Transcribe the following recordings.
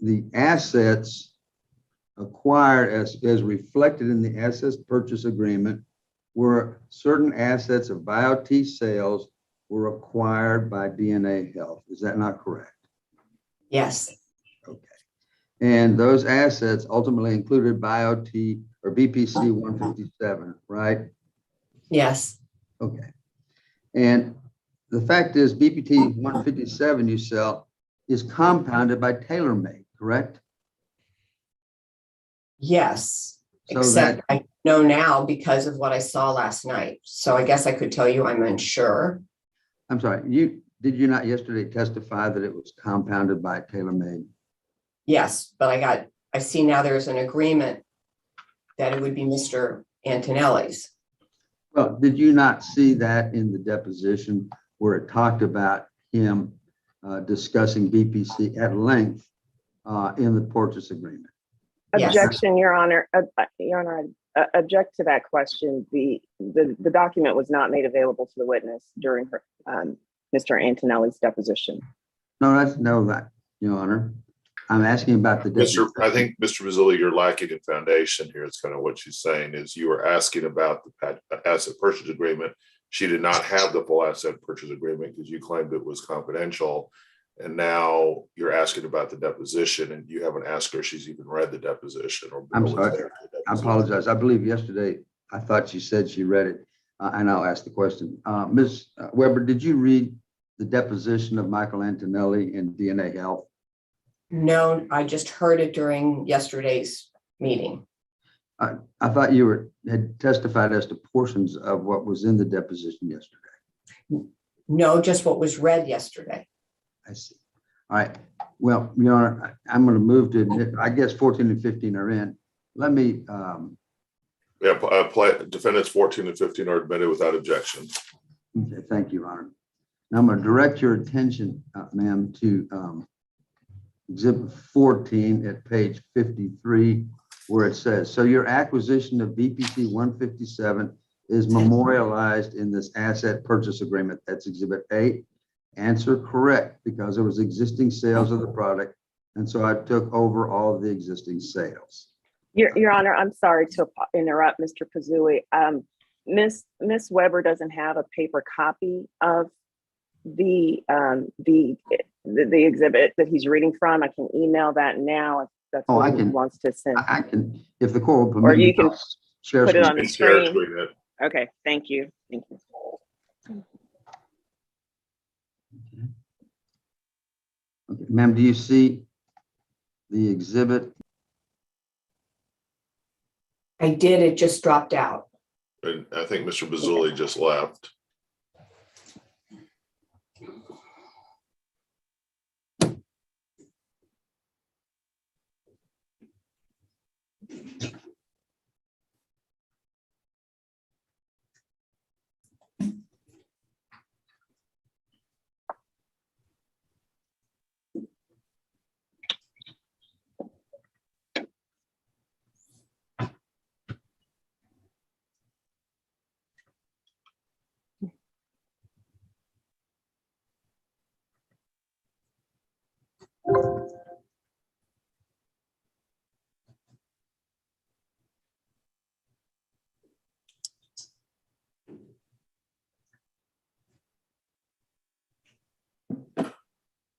the assets acquired as reflected in the assets purchase agreement were certain assets of BioT sales were acquired by DNA Health. Is that not correct? Yes. Okay. And those assets ultimately included BioT or BPC 157, right? Yes. Okay. And the fact is BPT 157 you sell is compounded by TaylorMade, correct? Yes. So Except that, I know now because of what I saw last night. So I guess I could tell you I'm unsure. I'm sorry, did you not yesterday testify that it was compounded by TaylorMade? Yes, but I see now there's an agreement that it would be Mr. Antonelli's. Well, did you not see that in the deposition where it talked about him discussing BPC at length in the purchase agreement? Yes. Objection, Your Honor. Your Honor, I object to that question. The document was not made available to the witness during her, Mr. Antonelli's deposition. No, that's no, that, Your Honor. I'm asking about the deposition. I think, Mr. Mazzilli, you're lacking in foundation here. It's kind of what she's saying is you were asking about the asset purchase agreement. She did not have the full asset purchase agreement because you claimed it was confidential. And now you're asking about the deposition and you haven't asked her if she's even read the deposition. Or I'm was sorry. there for the I deposition. apologize. I believe yesterday, I thought she said she read it, and I'll ask the question. Ms. Weber, did you read the deposition of Michael Antonelli in DNA Health? No, I just heard it during yesterday's meeting. I thought you had testified as to portions of what was in the deposition yesterday. No, just what was read yesterday. I see. All right. Well, Your Honor, I'm going to move to admit, I guess 14 and 15 are in. Let me. Defendants 14 and 15 are admitted without objection. Okay, thank you, Your Honor. Now I'm going to direct your attention, ma'am, to Exhibit 14 at page 53, where it says, so your acquisition of BPC 157 is memorialized in this asset purchase agreement. That's Exhibit 8. Answer correct, because there was existing sales of the product. And so I took over all of the existing sales. Your Honor, I'm sorry to interrupt, Mr. Pazzulli. Miss Weber doesn't have a paper copy of the exhibit that he's reading from. I can email that now if that's what he wants to send. I can, if the court will permit, or you can share put it on the screen. Okay, thank you. Thank you. Okay, ma'am, do you see the exhibit? I did, it just dropped out. And I think Mr. Mazzilli just left.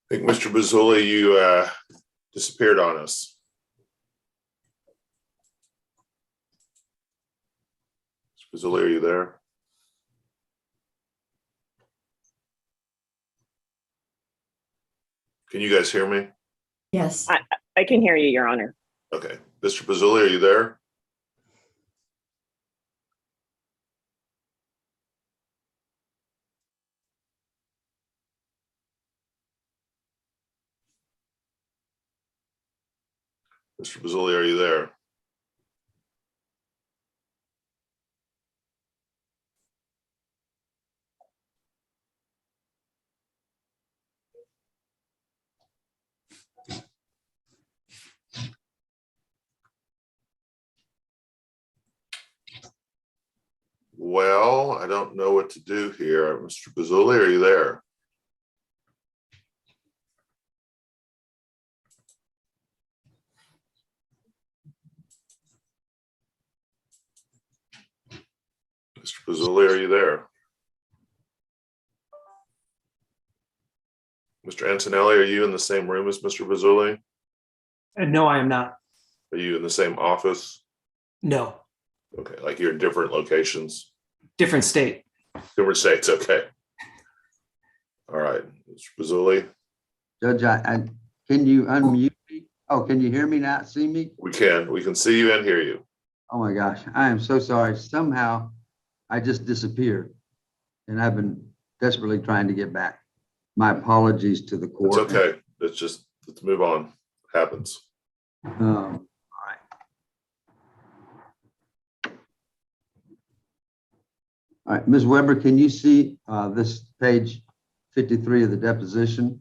I think, Mr. Mazzilli, you disappeared on us. Mr. Mazzilli, are you there? Can you guys hear me? Yes. I can hear you, Your Honor. Okay. Mr. Mazzilli, are you there? Mr. Mazzilli, are you there? Well, I don't know what to do here. Mr. Mazzilli, are you there? Fazuli, are you there? Mr. Antonelli, are you in the same room as Mr. Fazuli? No, I am not. Are you in the same office? No, Okay, like you're in different locations, different state. different states, okay. All right, Mr. Fazuli, Judge, can you unmute me? Oh, can you hear me now? See me? we can see you and hear you. Oh my gosh, I am so sorry. Somehow I just disappeared and I've been desperately trying to get back. My apologies to the It's court. okay. Let's move on. Happens. All right, Ms. Weber, can you see this page 53 of the deposition?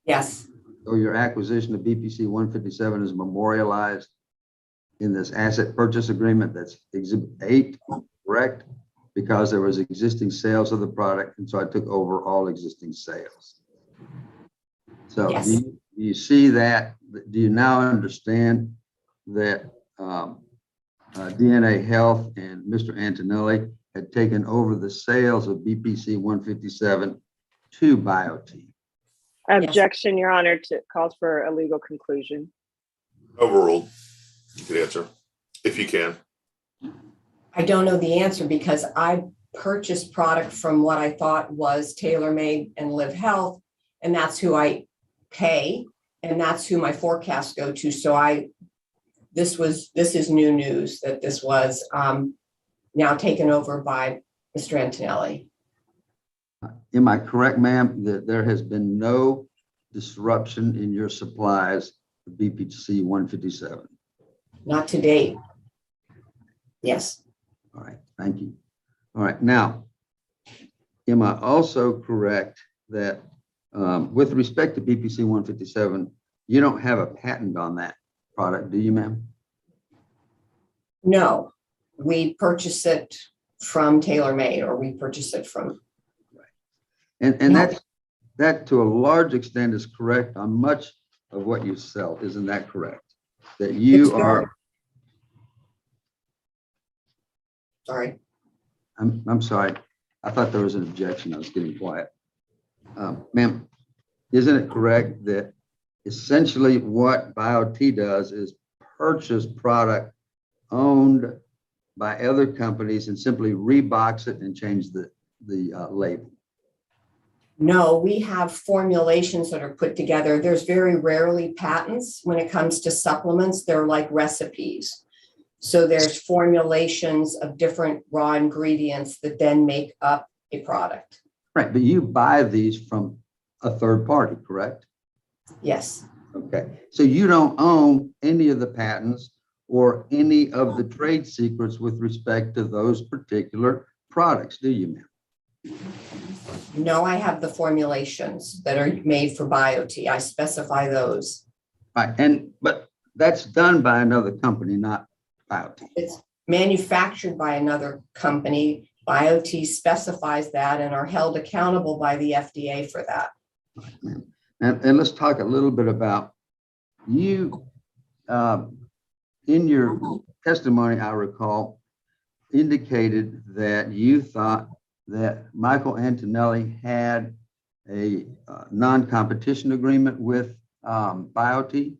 Yes, So your acquisition of BPC 157 is memorialized in this asset purchase agreement that's Exhibit 8, correct? Because there was existing sales of the product, and so I took over all existing sales. So Yes. do you see that? Do you now understand that DNA Health and Mr. Antonelli had taken over the sales of BPC 157 to BioT? Objection, Your Honor, to calls for a legal conclusion. Overruled. You can answer if you can. I don't know the answer because I purchased product from what I thought was TaylorMade and Live Health, and that's who I pay, and that's who my forecasts go to. So this is new news that this was now taken over by Mr. Antonelli. Am I correct, ma'am, that there has been no disruption in your supplies of BPC 157? Not to date. Yes. All right, thank you. All right, now, am I also correct that with respect to BPC 157, you don't have a patent on that product, do you, ma'am? No, we purchase it from TaylorMade, or we purchase it from. And No. that to a large extent is correct on much of what you sell, isn't that correct? That you It's very- are, Sorry. I'm sorry, I thought there was an objection, I was getting quiet. Ma'am, isn't it correct that essentially what BioT does is purchase product owned by other companies and simply rebox it and change the label? No, we have formulations that are put together. There's very rarely patents when it comes to supplements. They're like recipes. So there's formulations of different raw ingredients that then make up a product. Right, but you buy these from a third party, correct? Yes, Okay, so you don't own any of the patents or any of the trade secrets with respect to those particular products, do you, ma'am? no, I have the formulations that are made for BioT. I specify those. Right, but that's done by another company, not BioT. It's manufactured by another company. BioT specifies that and are held accountable by the FDA for that. And let's talk a little bit about you. In your testimony, I recall, indicated that you thought that Michael Antonelli had a non-competition agreement with BioT.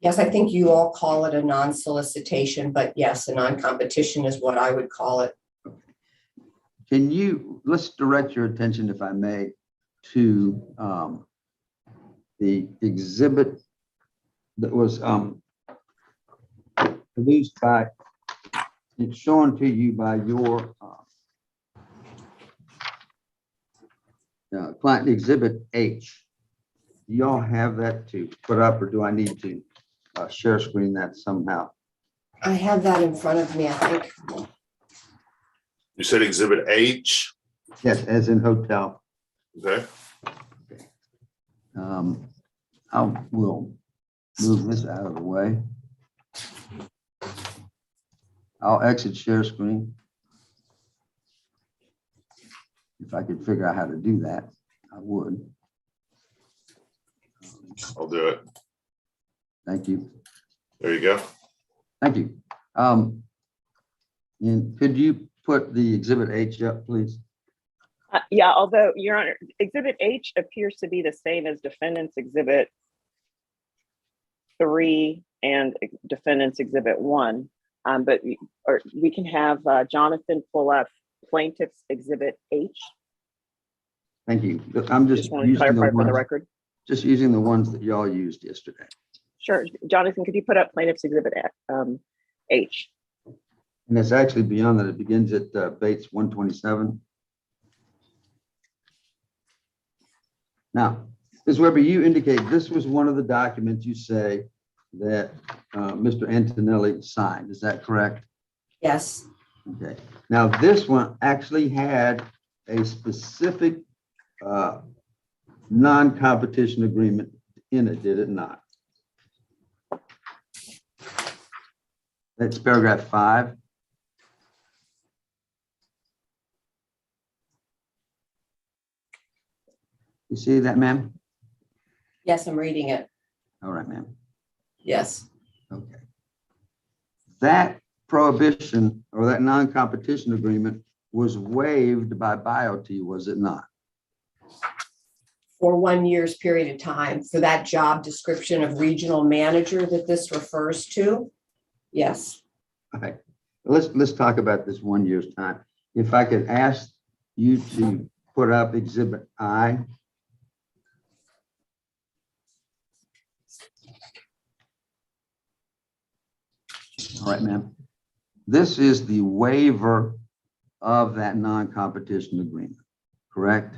Yes, I think you all call it a non-solicitation, but yes, a non-competition is what I would call it. Let's direct your attention, if I may, to the exhibit that was produced by, it's shown to you by your client, Exhibit H. Do y'all have that to put up, or do I need to share screen that somehow? I have that in front of me, I think. You said Exhibit H. Yes, as in hotel. Okay. I will move this out of the way. I'll exit share screen. If I could figure out how to do that, I would. I'll do it. Thank you. There you go. Thank you. And could you put the Exhibit H up, please? Yeah, although, Your Honor, Exhibit H appears to be the same as Defendant's Exhibit 3 and Defendant's Exhibit 1. But we can have Jonathan pull up Plaintiff's Exhibit H. Thank you. I'm Just want to using the clarify for the ones, record. just using the ones that y'all used yesterday. Sure. Jonathan, could you put up Plaintiff's Exhibit H? And it's actually beyond that. It begins at Bates 127. Now, Ms. Weber, you indicate this was one of the documents you say that Mr. Antonelli signed. Is that correct? Yes, Okay. Now, this one actually had a specific non-competition agreement in it, did it not? That's paragraph 5. You see that, ma'am? yes, I'm reading it. All right, ma'am. Yes, Okay. That prohibition or that non-competition agreement was waived by BioT, was it not? for 1 year's period of time for that job description of regional manager that this refers to. Yes, Okay. Let's talk about this 1 year's time. If I could ask you to put up Exhibit I. All right, ma'am. This is the waiver of that non-competition agreement, correct?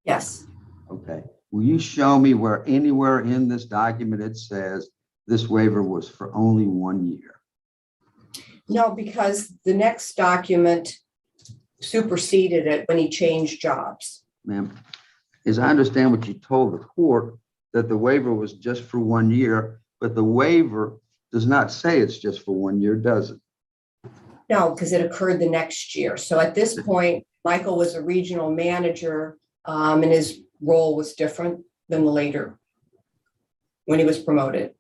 yes. Okay. Will you show me where anywhere in this document it says this waiver was for only 1 year? No, because the next document superseded it when he changed jobs. Ma'am, as I understand what you told the court, that the waiver was just for 1 year, but the waiver does not say it's just for 1 year, does it? No, because it occurred the next year. So at this point, Michael was a regional manager, and his role was different than the later when he was promoted.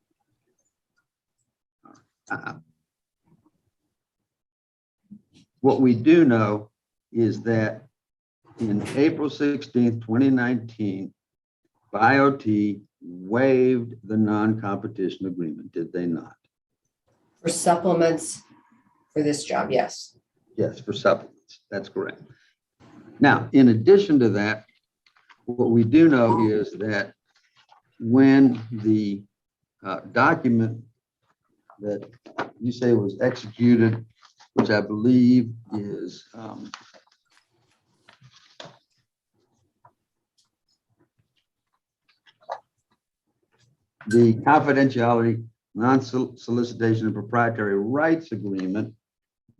What we do know is that in April 16th, 2019, BioT waived the non-competition agreement, did they not? For supplements for this job, yes. Yes, for supplements. That's correct. Now, in addition to that, what we do know is that when the document that you say was executed, which I believe is the confidentiality, non-solicitation and proprietary rights agreement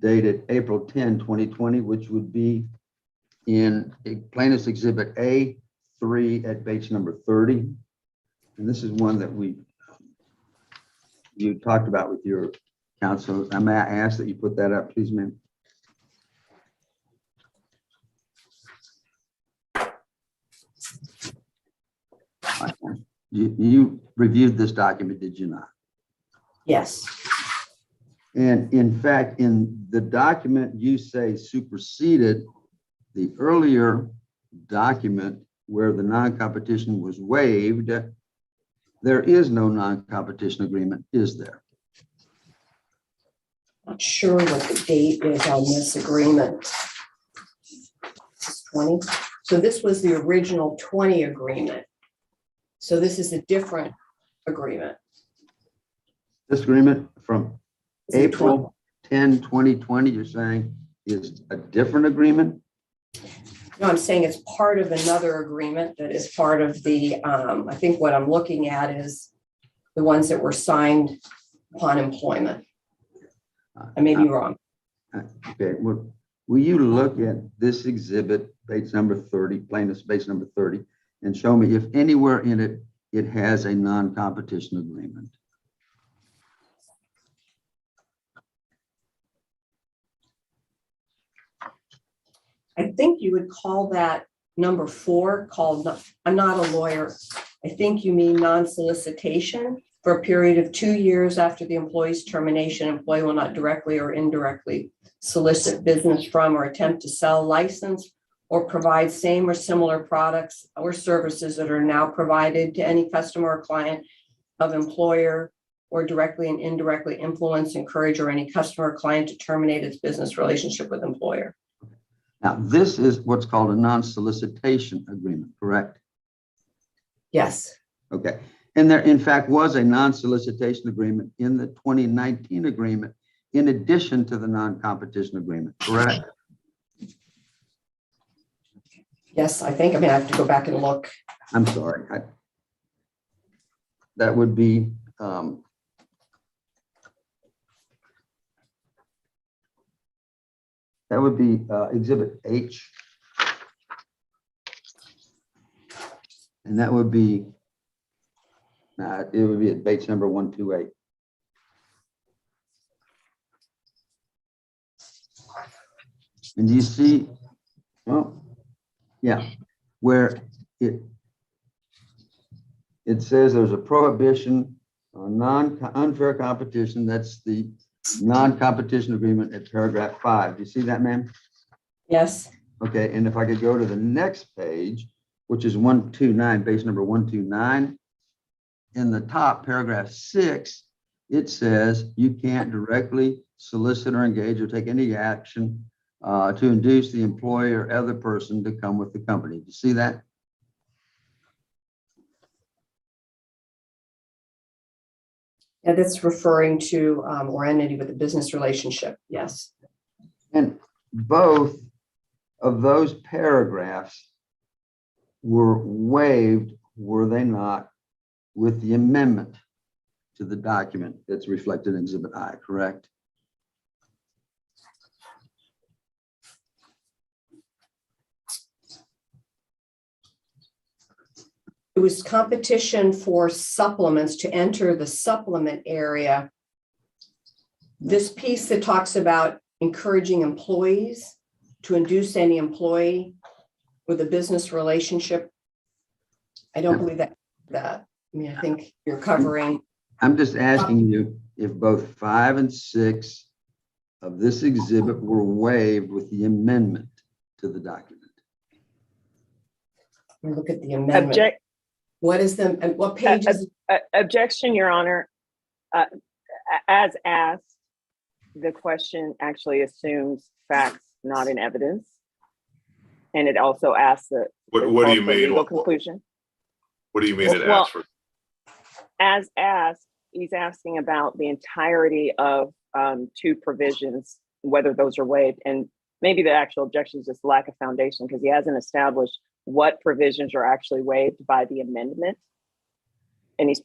dated April 10, 2020, which would be in plaintiff's exhibit A3 at page number 30. And this is one that you talked about with your counsel. I may ask that you put that up, please, ma'am. You reviewed this document, did you not? Yes, And in fact, in the document you say superseded the earlier document where the non-competition was waived, there is no non-competition agreement, is there? not sure what the date is on this agreement. It's 20. So this was the original 20 agreement. So this is a different agreement. This agreement from Is it 20? April 10, 2020, you're saying is a different agreement? No, I'm saying it's part of another agreement that is part of the, I think what I'm looking at is the ones that were signed upon employment. I may be wrong. Okay, will you look at this exhibit, page number 30, plaintiff's page number 30, and show me if anywhere in it, it has a non-competition agreement? I think you would call that number 4 called, I'm not a lawyer. I think you mean non-solicitation. For a period of 2 years after the employee's termination, employee will not directly or indirectly solicit business from or attempt to sell, license, or provide same or similar products or services that are now provided to any customer or client of employer, or directly and indirectly influence, encourage, or any customer or client to terminate its business relationship with employer. Now, this is what's called a non-solicitation agreement, correct? Yes, Okay. And there, in fact, was a non-solicitation agreement in the 2019 agreement, in addition to the non-competition agreement, correct? yes, I think, I mean, I have to go back and look. I'm sorry. That would be, Exhibit H. And that would be, it would be at Bates number 128. And do you see, oh, yeah, where it says there's a prohibition on unfair competition. That's the non-competition agreement at paragraph 5. Do you see that, ma'am? Yes, Okay, and if I could go to the next page, which is 129, base number 129. In the top, paragraph 6, it says you can't directly solicit or engage or take any action to induce the employee or other person to come with the company. Do you see that? yeah, that's referring to or entity with a business relationship. Yes, And both of those paragraphs were waived, were they not, with the amendment to the document that's reflected in Exhibit I, correct? it was competition for supplements to enter the supplement area. This piece that talks about encouraging employees to induce any employee with a business relationship, I don't believe that. I mean, I think you're covering. I'm just asking you if both 5 and 6 of this exhibit were waived with the amendment to the document. Look at the amendment. Object, What is the, and what page is? objection, Your Honor. As asked, the question actually assumes facts, not in evidence. And it also asks the What do you mean? legal conclusion. What do you mean it Well, asks for? As asked, he's asking about the entirety of 2 provisions, whether those are waived. And maybe the actual objection is just lack of foundation because he hasn't established what provisions are actually waived by the amendment. And he's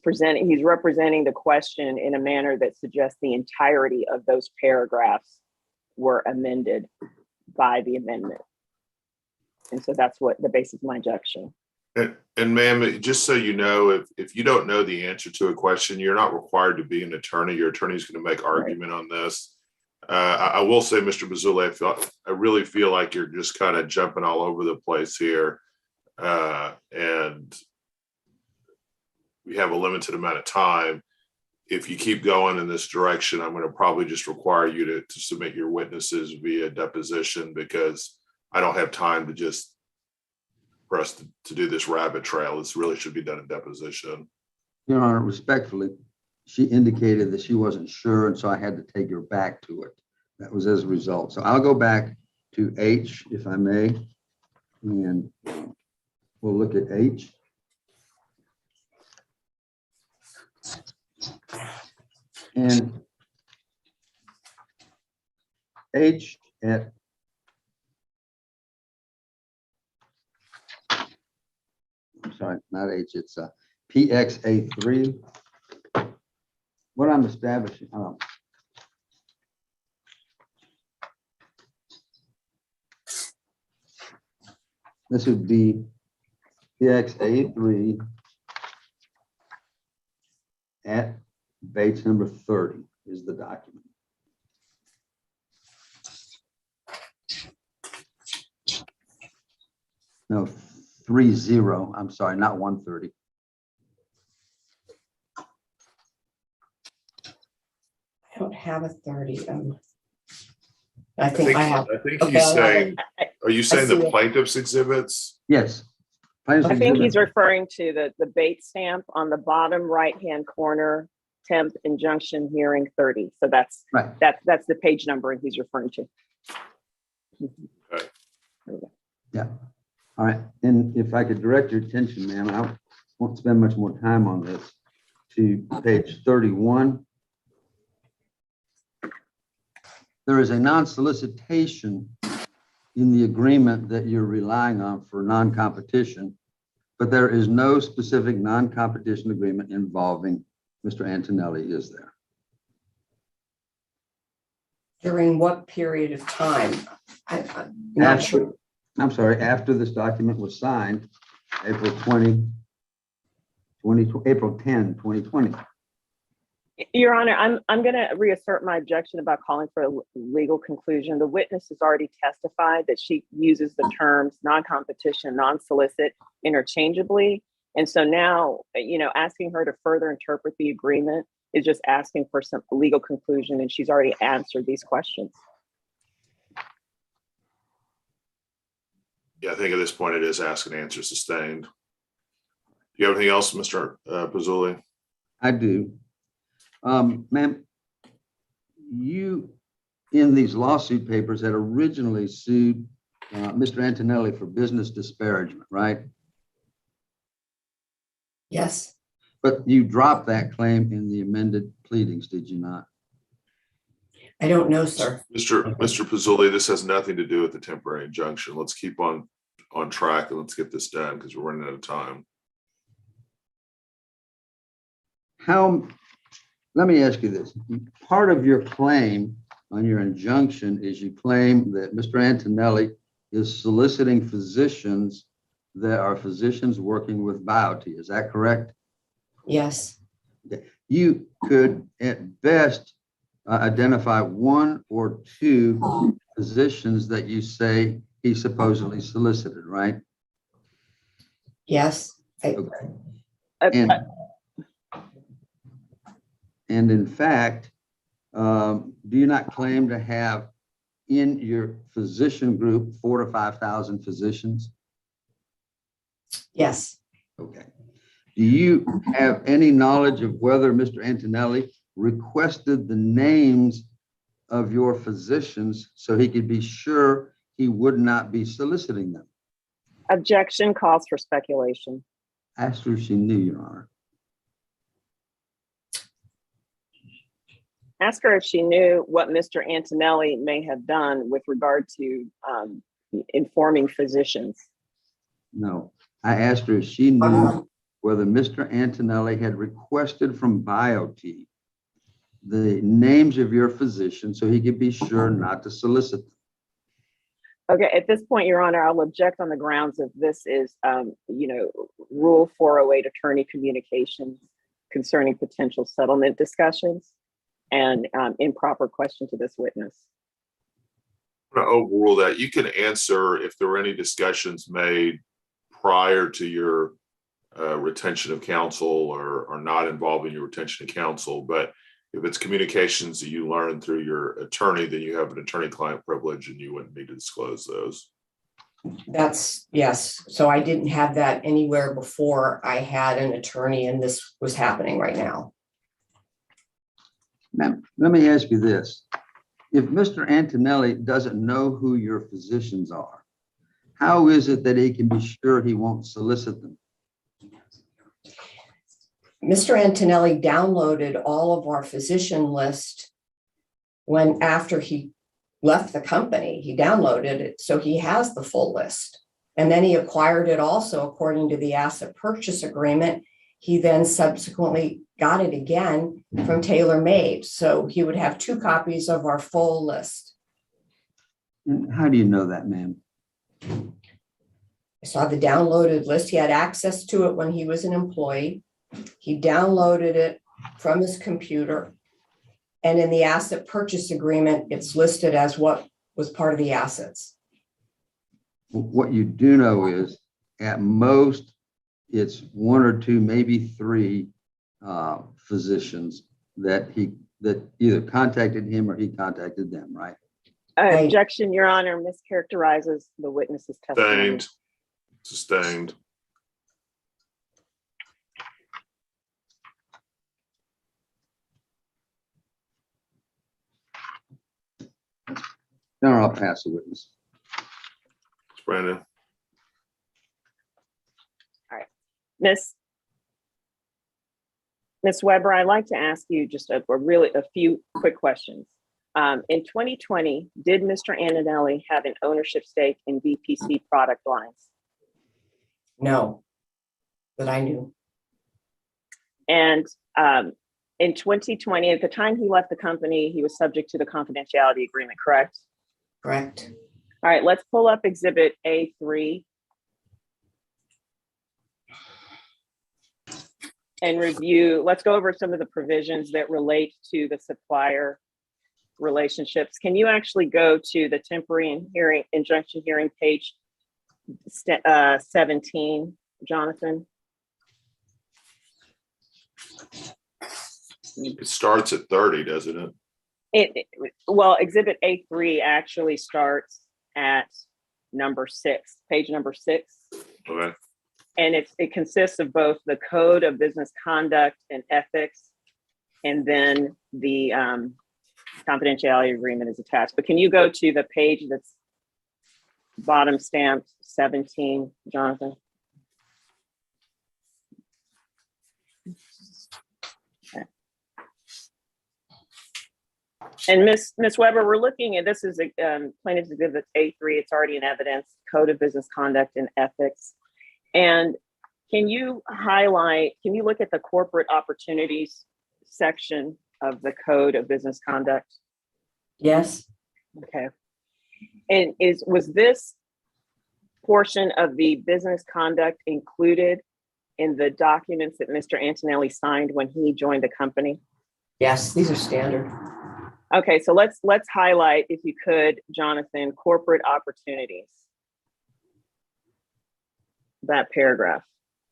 representing the question in a manner that suggests the entirety of those paragraphs were amended by the amendment. And so that's what the basis of my objection. And ma'am, just so you know, if you don't know the answer to a question, you're not required to be an attorney. Your attorney is going to make argument on this. I will say, Mr. Mazzulli, I really feel like you're just kind of jumping all over the place here. And we have a limited amount of time. If you keep going in this direction, I'm going to probably just require you to submit your witnesses via deposition because I don't have time to just for us to do this rabbit trail. This really should be done in deposition. Your Honor, respectfully, she indicated that she wasn't sure, and so I had to take her back to it. That was as a result. So I'll go back to H, if I may, and we'll look at H. And H at I'm sorry, not H, it's PXA3. What I'm establishing, this would be PXA3 at Bates number 30 is the document. No, 30, I'm sorry, not 130. have a 30. I think I have. I think Okay, he's I have saying, it. are you saying see the it. plaintiff's exhibits? Yes. Plaintiff's I think he's exhibit. referring to the bait stamp on the bottom right-hand corner, temp injunction hearing 30. So that's Right. that's the page number he's referring to. Yeah. All right. And if I could direct your attention, ma'am, I won't spend much more time on this, to page 31. There is a non-solicitation in the agreement that you're relying on for non-competition, but there is no specific non-competition agreement involving Mr. Antonelli, is there? During what period of time? I'm not sure. I'm sorry, after this document was signed, April 10, 2020. Your Honor, I'm going to reassert my objection about calling for a legal conclusion. The witness has already testified that she uses the terms non-competition, non-solicit interchangeably. And so now, asking her to further interpret the agreement is just asking for some legal conclusion, and she's already answered these questions. Yeah, I think at this point it is ask and answer sustained. Do you have anything else, Mr. Pizzulli? I do. Ma'am, you, in these lawsuit papers, had originally sued Mr. Antonelli for business disparagement, right? Yes, But you dropped that claim in the amended pleadings, did you not? I don't know, sir. Mr. Pizzulli, this has nothing to do with the temporary injunction. Let's keep on track and let's get this done because we're running out of time. Let me ask you this. Part of your claim on your injunction is you claim that Mr. Antonelli is soliciting physicians that are physicians working with Biote. Is that correct? Yes, You could at best identify one or two physicians that you say he supposedly solicited, right? yes. And in fact, do you not claim to have in your physician group 4,000 to 5,000 physicians? Yes, Okay. Do you have any knowledge of whether Mr. Antonelli requested the names of your physicians so he could be sure he would not be soliciting them? Objection calls for speculation. Asked her if she knew, Your Honor. Ask her if she knew what Mr. Antonelli may have done with regard to informing physicians. No. I asked her if she knew whether Mr. Antonelli had requested from Biote the names of your physicians so he could be sure not to solicit them. Okay, at this point, Your Honor, I'll object on the grounds of this is, Rule 408 attorney communications concerning potential settlement discussions and improper question to this witness. I'm going to overrule that. You can answer if there were any discussions made prior to your retention of counsel or not involving your retention of counsel. But if it's communications that you learn through your attorney, then you have an attorney-client privilege and you wouldn't need to disclose those. yes. So I didn't have that anywhere before I had an attorney and this was happening right now. Ma'am, let me ask you this. If Mr. Antonelli doesn't know who your physicians are, how is it that he can be sure he won't solicit them? Mr. Antonelli downloaded all of our physician list after he left the company. He downloaded it, so he has the full list. And then he acquired it also according to the asset purchase agreement. He then subsequently got it again from TaylorMade. So he would have 2 copies of our full list. And how do you know that, ma'am? I saw the downloaded list. He had access to it when he was an employee. He downloaded it from his computer. And in the asset purchase agreement, it's listed as what was part of the assets. What you do know is at most it's 1 or 2, maybe 3 physicians that he that either contacted him or he contacted them, right? Right. Objection, Your Honor, mischaracterizes the witness's testimony. Sustained. No, I'll pass the witness. Brandon. Miss Weber, I'd like to ask you just a few quick questions. In 2020, did Mr. Antonelli have an ownership stake in VPC product lines? No, that I knew. And in 2020, at the time he left the company, he was subject to the confidentiality agreement, correct? Correct. All right, let's pull up Exhibit A3 and review. Let's go over some of the provisions that relate to the supplier relationships. Can you actually go to the temporary injunction hearing page 17, Jonathan? It starts at 30, doesn't it? Well, Exhibit A3 actually starts at number 6, page number 6. Okay. And it consists of both the Code of Business Conduct and Ethics, and then the confidentiality agreement is attached. But can you go to the page that's bottom stamped 17, Jonathan? Okay. And Miss Weber, we're looking at, this is plaintiff's exhibit A3. It's already in evidence, Code of Business Conduct and Ethics. And can you look at the corporate opportunities section of the Code of Business Conduct? Yes. Okay. And was this portion of the business conduct included in the documents that Mr. Antonelli signed when he joined the company? Yes, these are standard. Okay, so let's highlight, if you could, Jonathan, corporate opportunities. That paragraph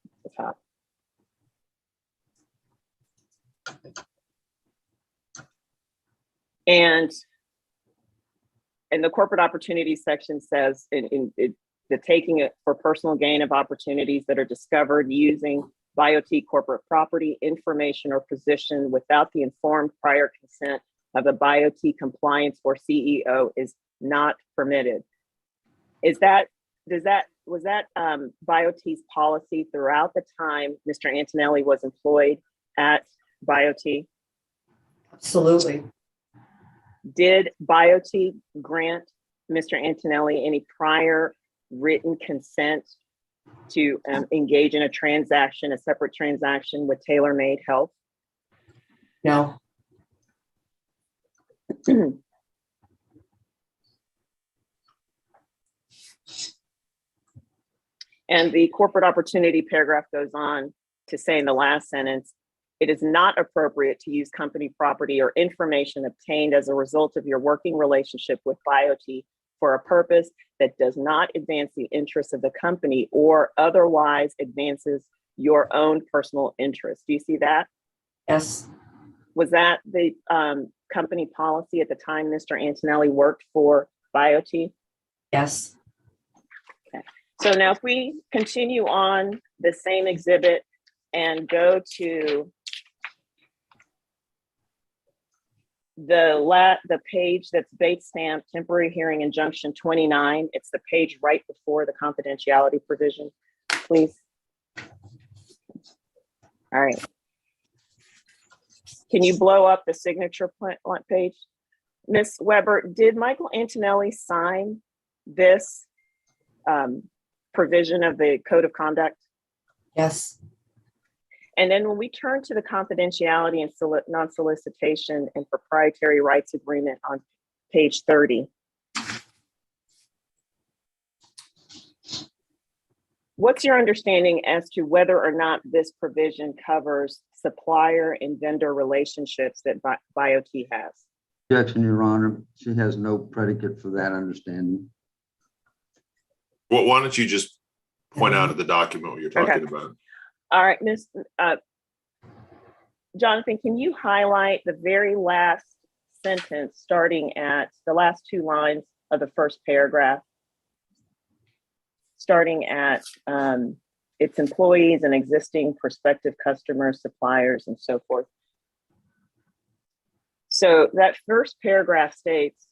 at the top. And the corporate opportunities section says the taking it for personal gain of opportunities that are discovered using BioT corporate property, information, or position without the informed prior consent of the BioT compliance or CEO is not permitted. Was that BioT's policy throughout the time Mr. Antonelli was employed at BioT? Absolutely. Did BioT grant Mr. Antonelli any prior written consent to engage in a separate transaction with Tailor-Made Health? No. And the corporate opportunity paragraph goes on to say in the last sentence, it is not appropriate to use company property or information obtained as a result of your working relationship with BioT for a purpose that does not advance the interests of the company or otherwise advances your own personal interests. Do you see that? Yes. Was that the company policy at the time Mr. Antonelli worked for BioT? Yes. Okay. So now if we continue on the same exhibit and go to the page that's base stamp temporary hearing injunction 29, it's the page right before the confidentiality provision, please. All right. Can you blow up the signature page? Ms. Weber, did Michael Antonelli sign this provision of the Code of Conduct? Yes. And then when we turn to the confidentiality and non-solicitation and proprietary rights agreement on page 30, what's your understanding as to whether or not this provision covers supplier and vendor relationships that BioT has? Objection, Your Honor. She has no predicate for that understanding. Well, why don't you just point out of the document what you're talking about? All right, Jonathan, can you highlight the very last sentence starting at the last two lines of the first paragraph? Starting at its employees and existing prospective customers, suppliers, and so forth. So that first paragraph states,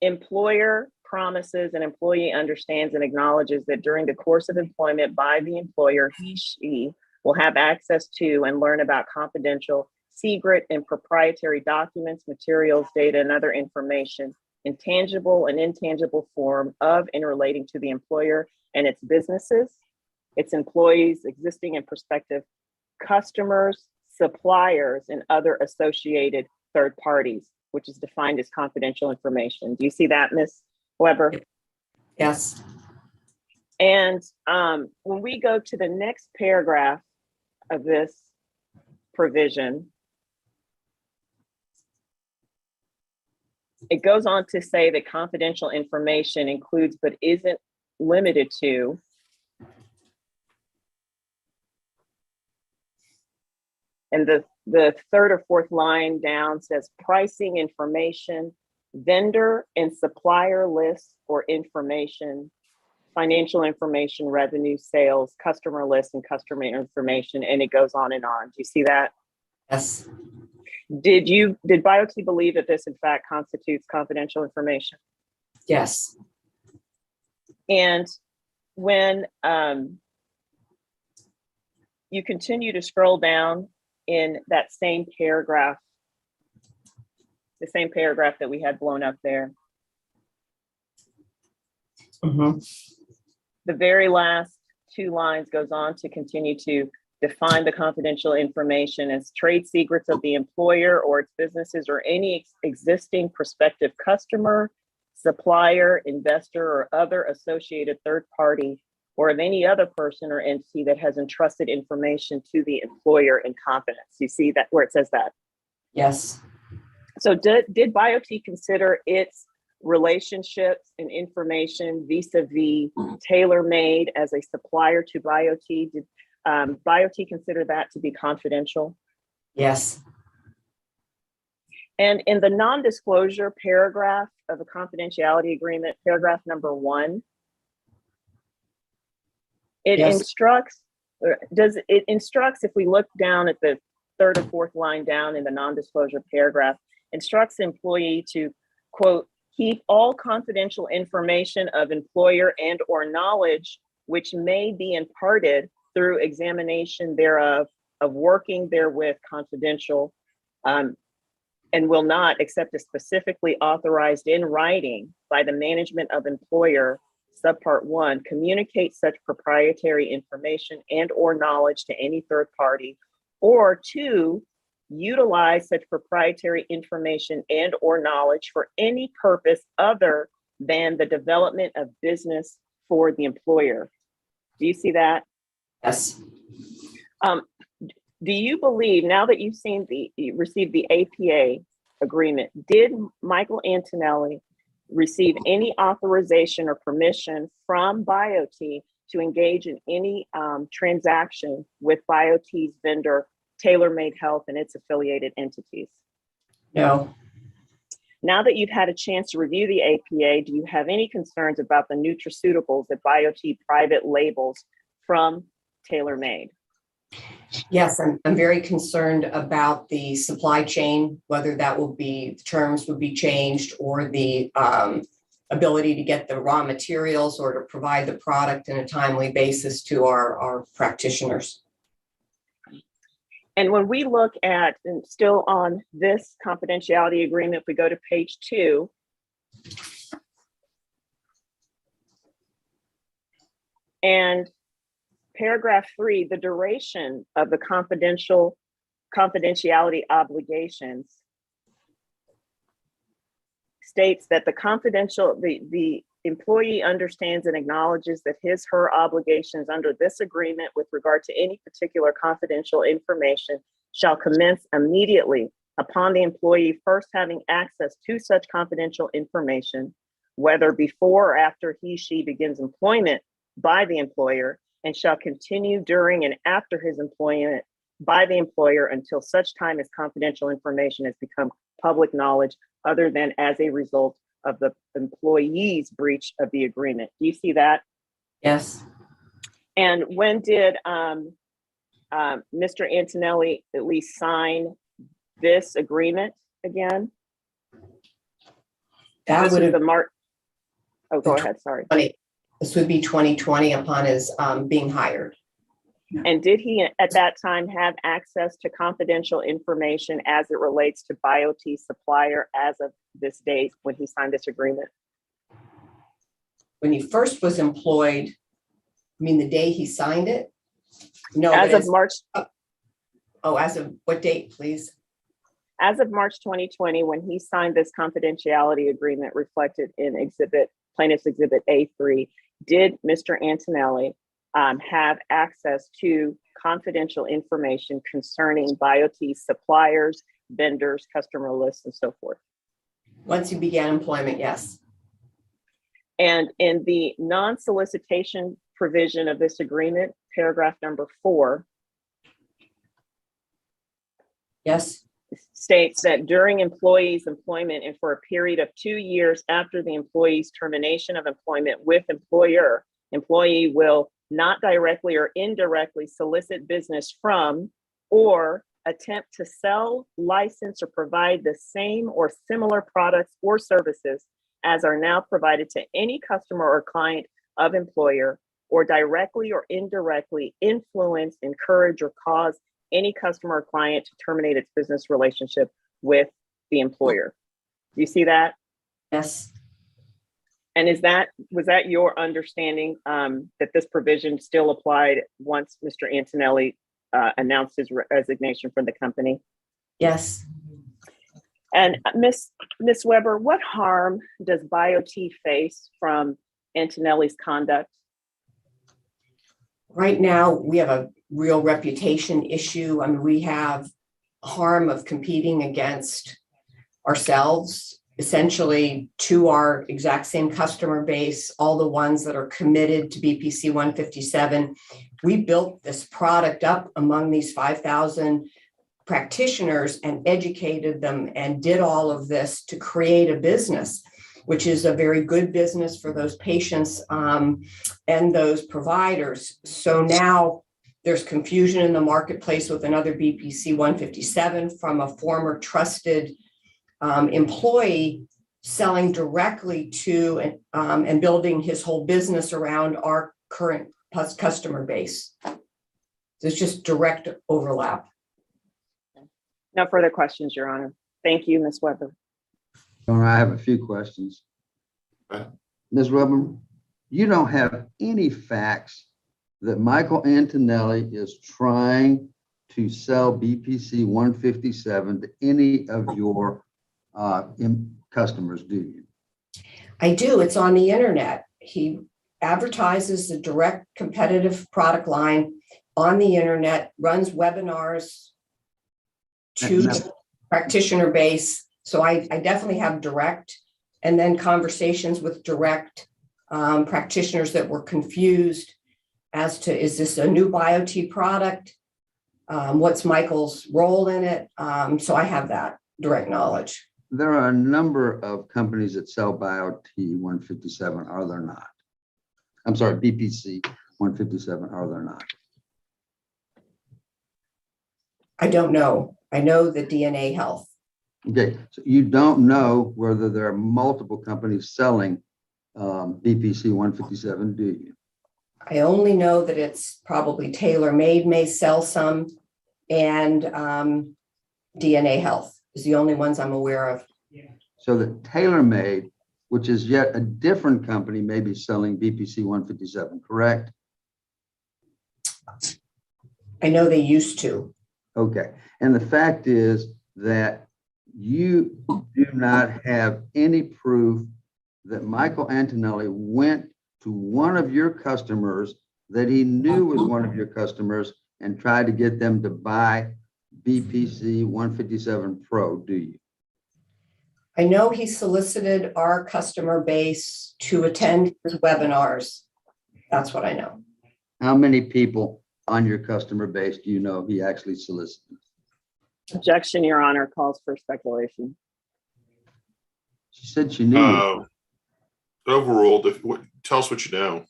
employer promises an employee understands and acknowledges that during the course of employment by the employer, she will have access to and learn about confidential, secret, and proprietary documents, materials, data, and other information in tangible and intangible form of and relating to the employer and its businesses, its employees, existing and prospective customers, suppliers, and other associated third parties, which is defined as confidential information. Do you see that, Ms. Weber? Yes. And when we go to the next paragraph of this provision, it goes on to say that confidential information includes but isn't limited to and the third or fourth line down says pricing information, vendor and supplier lists or information, financial information, revenue, sales, customer lists, and customer information, and it goes on and on. Do you see that? Yes. Did BioT believe that this in fact constitutes confidential information? Yes. And when you continue to scroll down in that same paragraph, the same paragraph that we had blown up there, Mm-hmm. the very last two lines goes on to continue to define the confidential information as trade secrets of the employer or its businesses or any existing prospective customer, supplier, investor, or other associated third party, or of any other person or entity that has entrusted information to the employer in confidence. You see that where it says that? Yes. So did BioT consider its relationships and information vis-a-vis tailor-made as a supplier to BioT? Did BioT consider that to be confidential? Yes. And in the non-disclosure paragraph of the confidentiality agreement, paragraph number 1, it Yes. instructs, if we look down at the third or fourth line down in the non-disclosure paragraph, instructs the employee to, quote, keep all confidential information of employer and or knowledge which may be imparted through examination thereof, of working therewith confidential, and will not, except as specifically authorized in writing by the management of employer, subpart 1, communicate such proprietary information and or knowledge to any third party, or 2, utilize such proprietary information and or knowledge for any purpose other than the development of business for the employer. Do you see that? Yes. Do you believe, now that you've received the APA agreement, did Michael Antonelli receive any authorization or permission from BioT to engage in any transaction with BioT's vendor, Tailor-Made Health, and its affiliated entities? No. Now that you've had a chance to review the APA, do you have any concerns about the nutraceuticals that BioT private labels from Tailor-Made? Yes, I'm very concerned about the supply chain, whether that will be, the terms would be changed, or the ability to get the raw materials or to provide the product in a timely basis to our practitioners. And when we look at, and still on this confidentiality agreement, if we go to page 2, and paragraph 3, the duration of the confidentiality obligations states that the employee understands and acknowledges that her obligations under this agreement with regard to any particular confidential information shall commence immediately upon the employee first having access to such confidential information, whether before or after she begins employment by the employer, and shall continue during and after his employment by the employer until such time as confidential information has become public knowledge other than as a result of the employee's breach of the agreement. Do you see that? Yes. And when did Mr. Antonelli at least sign this agreement again? That This would was have the March. Oh, go ahead. Sorry. this would be 2020 upon his being hired. And did he at that time have access to confidential information as it relates to BioT supplier as of this date when he signed this agreement? When he first was employed, I mean, the day he signed it? No, As but of March, as of what date, please? as of March 2020, when he signed this confidentiality agreement reflected in plaintiff's exhibit A3, did Mr. Antonelli have access to confidential information concerning BioT suppliers, vendors, customer lists, and so forth? Once he began employment, yes. And in the non-solicitation provision of this agreement, paragraph number 4, Yes. states that during employee's employment and for a period of 2 years after the employee's termination of employment with employer, employee will not directly or indirectly solicit business from or attempt to sell, license, or provide the same or similar products or services as are now provided to any customer or client of employer, or directly or indirectly influence, encourage, or cause any customer or client to terminate its business relationship with the employer. Do you see that? Yes. And was that your understanding that this provision still applied once Mr. Antonelli announced his resignation from the company? Yes. And Ms. Weber, what harm does BioT face from Antonelli's conduct? Right now, we have a real reputation issue. I mean, we have harm of competing against ourselves, essentially to our exact same customer base, all the ones that are committed to BPC 157. We built this product up among these 5,000 practitioners and educated them and did all of this to create a business, which is a very good business for those patients and those providers. So now there's confusion in the marketplace with another BPC 157 from a former trusted employee selling directly to and building his whole business around our current customer base. There's just direct overlap. No further questions, Your Honor. Thank you, Ms. Weber. I have a few questions. Ms. Weber, you don't have any facts that Michael Antonelli is trying to sell BPC 157 to any of your customers, do you? I do. It's on the internet. He advertises the direct competitive product line on the internet, runs webinars to the practitioner base. So I definitely have direct, and then conversations with direct practitioners that were confused as to, is this a new BioT product? What's Michael's role in it? So I have that direct knowledge. There are a number of companies that sell BioT 157, are there not? I'm sorry, BPC 157, are there not? I don't know. I know the DNA Health. Okay, so you don't know whether there are multiple companies selling BPC 157, do you? I only know that it's probably TaylorMade may sell some, and DNA Health is the only ones I'm aware of. So that TaylorMade, which is yet a different company, may be selling BPC 157, correct? I know they used to. Okay, and the fact is that you do not have any proof that Michael Antonelli went to one of your customers that he knew was one of your customers and tried to get them to buy BPC 157 Pro, do you? I know he solicited our customer base to attend his webinars. That's what I know. How many people on your customer base do you know he actually solicited? Objection, Your Honor, calls for speculation. She said she knew. You. Overruled. Tell us what you know.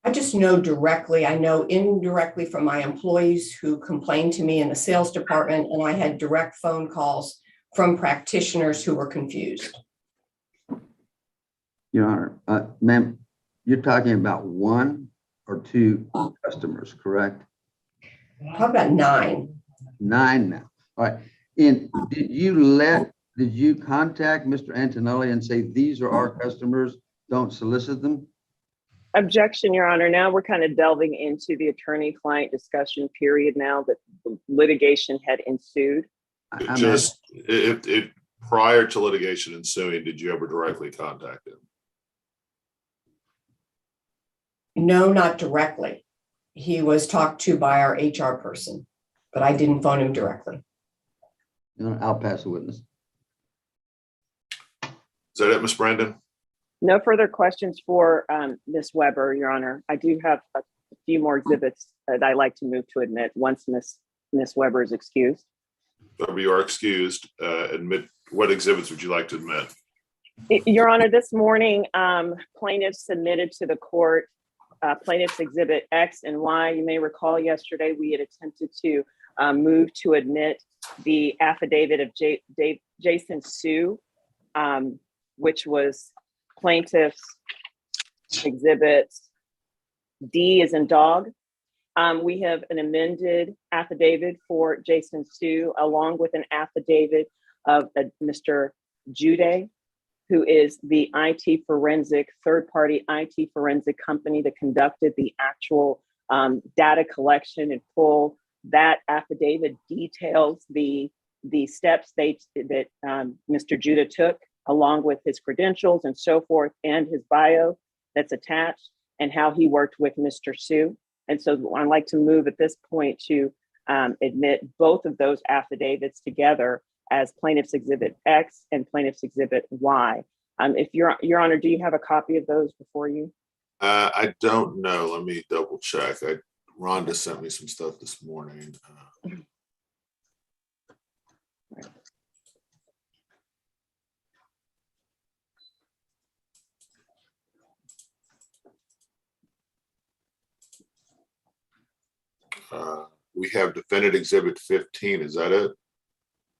I just know directly, I know indirectly from my employees who complained to me in the sales department, and I had direct phone calls from practitioners who were confused. Your Honor, ma'am, you're talking about one or two customers, correct? Talk about 9. 9 now. All right. And did you contact Mr. Antonelli and say, these are our customers, don't solicit them? Objection, Your Honor. Now we're kind of delving into the attorney-client discussion period now that the litigation had ensued. Just if prior to litigation ensuing, did you ever directly contact him? No, not directly. He was talked to by our HR person, but I didn't phone him directly. I'll pass the witness. Is that it, Ms. Brandon? No further questions for Ms. Weber, Your Honor. I do have a few more exhibits that I'd like to move to admit once Ms. Weber is excused. You are excused. Admit, what exhibits would you like to admit? Your Honor, this morning, plaintiffs submitted to the court plaintiffs exhibit X and Y. You may recall yesterday we had attempted to move to admit the affidavit of Jason Sue, which was plaintiff's exhibit D as in dog. We have an amended affidavit for Jason Sue, along with an affidavit of Mr. Jude, who is the IT forensic, third-party IT forensic company that conducted the actual data collection in full. That affidavit details the steps that Mr. Jude took, along with his credentials and so forth, and his bio that's attached, and how he worked with Mr. Sue. And so I'd like to move at this point to admit both of those affidavits together as plaintiff's exhibit X and plaintiff's exhibit Y. If Your Honor, do you have a copy of those before you? I don't know. Let me double check. Rhonda sent me some stuff this morning. We have defendant exhibit 15. Is that it?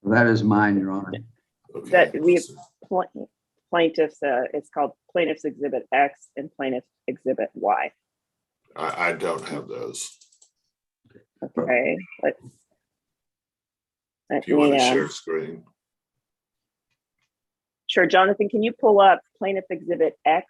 That is mine, Your Honor. Okay. That we have plaintiffs, it's called plaintiff's exhibit X and plaintiff's exhibit Y. I don't have those. Okay. If you want to share screen. Sure. Jonathan, can you pull up plaintiff exhibit X?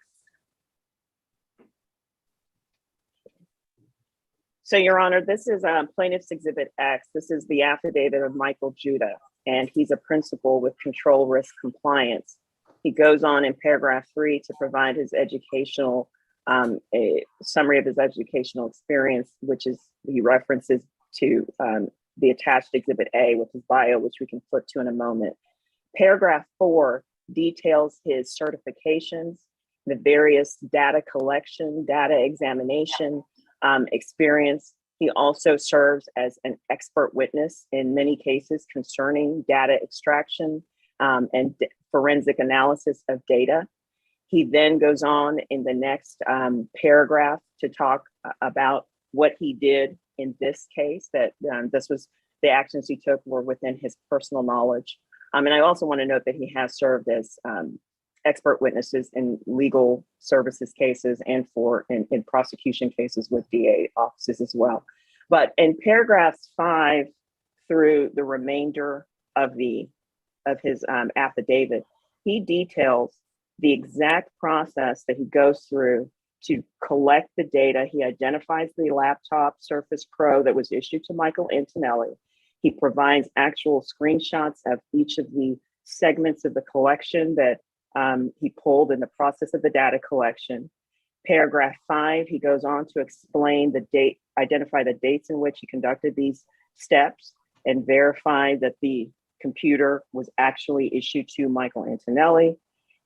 So, Your Honor, this is plaintiff's exhibit X. This is the affidavit of Michael Judah, and he's a principal with control risk compliance. He goes on in paragraph 3 to provide his educational, a summary of his educational experience, which is, he references to the attached exhibit A with his bio, which we can flip to in a moment. Paragraph 4 details his certifications, the various data collection, data examination, experience. He also serves as an expert witness in many cases concerning data extraction and forensic analysis of data. He then goes on in the next paragraph to talk about what he did in this case, that this was the actions he took were within his personal knowledge. And I also want to note that he has served as expert witnesses in legal services cases and in prosecution cases with DA offices as well. But in paragraphs 5 through the remainder of his affidavit, he details the exact process that he goes through to collect the data. He identifies the laptop Surface Pro that was issued to Michael Antonelli. He provides actual screenshots of each of the segments of the collection that he pulled in the process of the data collection. Paragraph 5, he goes on to explain the date, identify the dates in which he conducted these steps, and verify that the computer was actually issued to Michael Antonelli.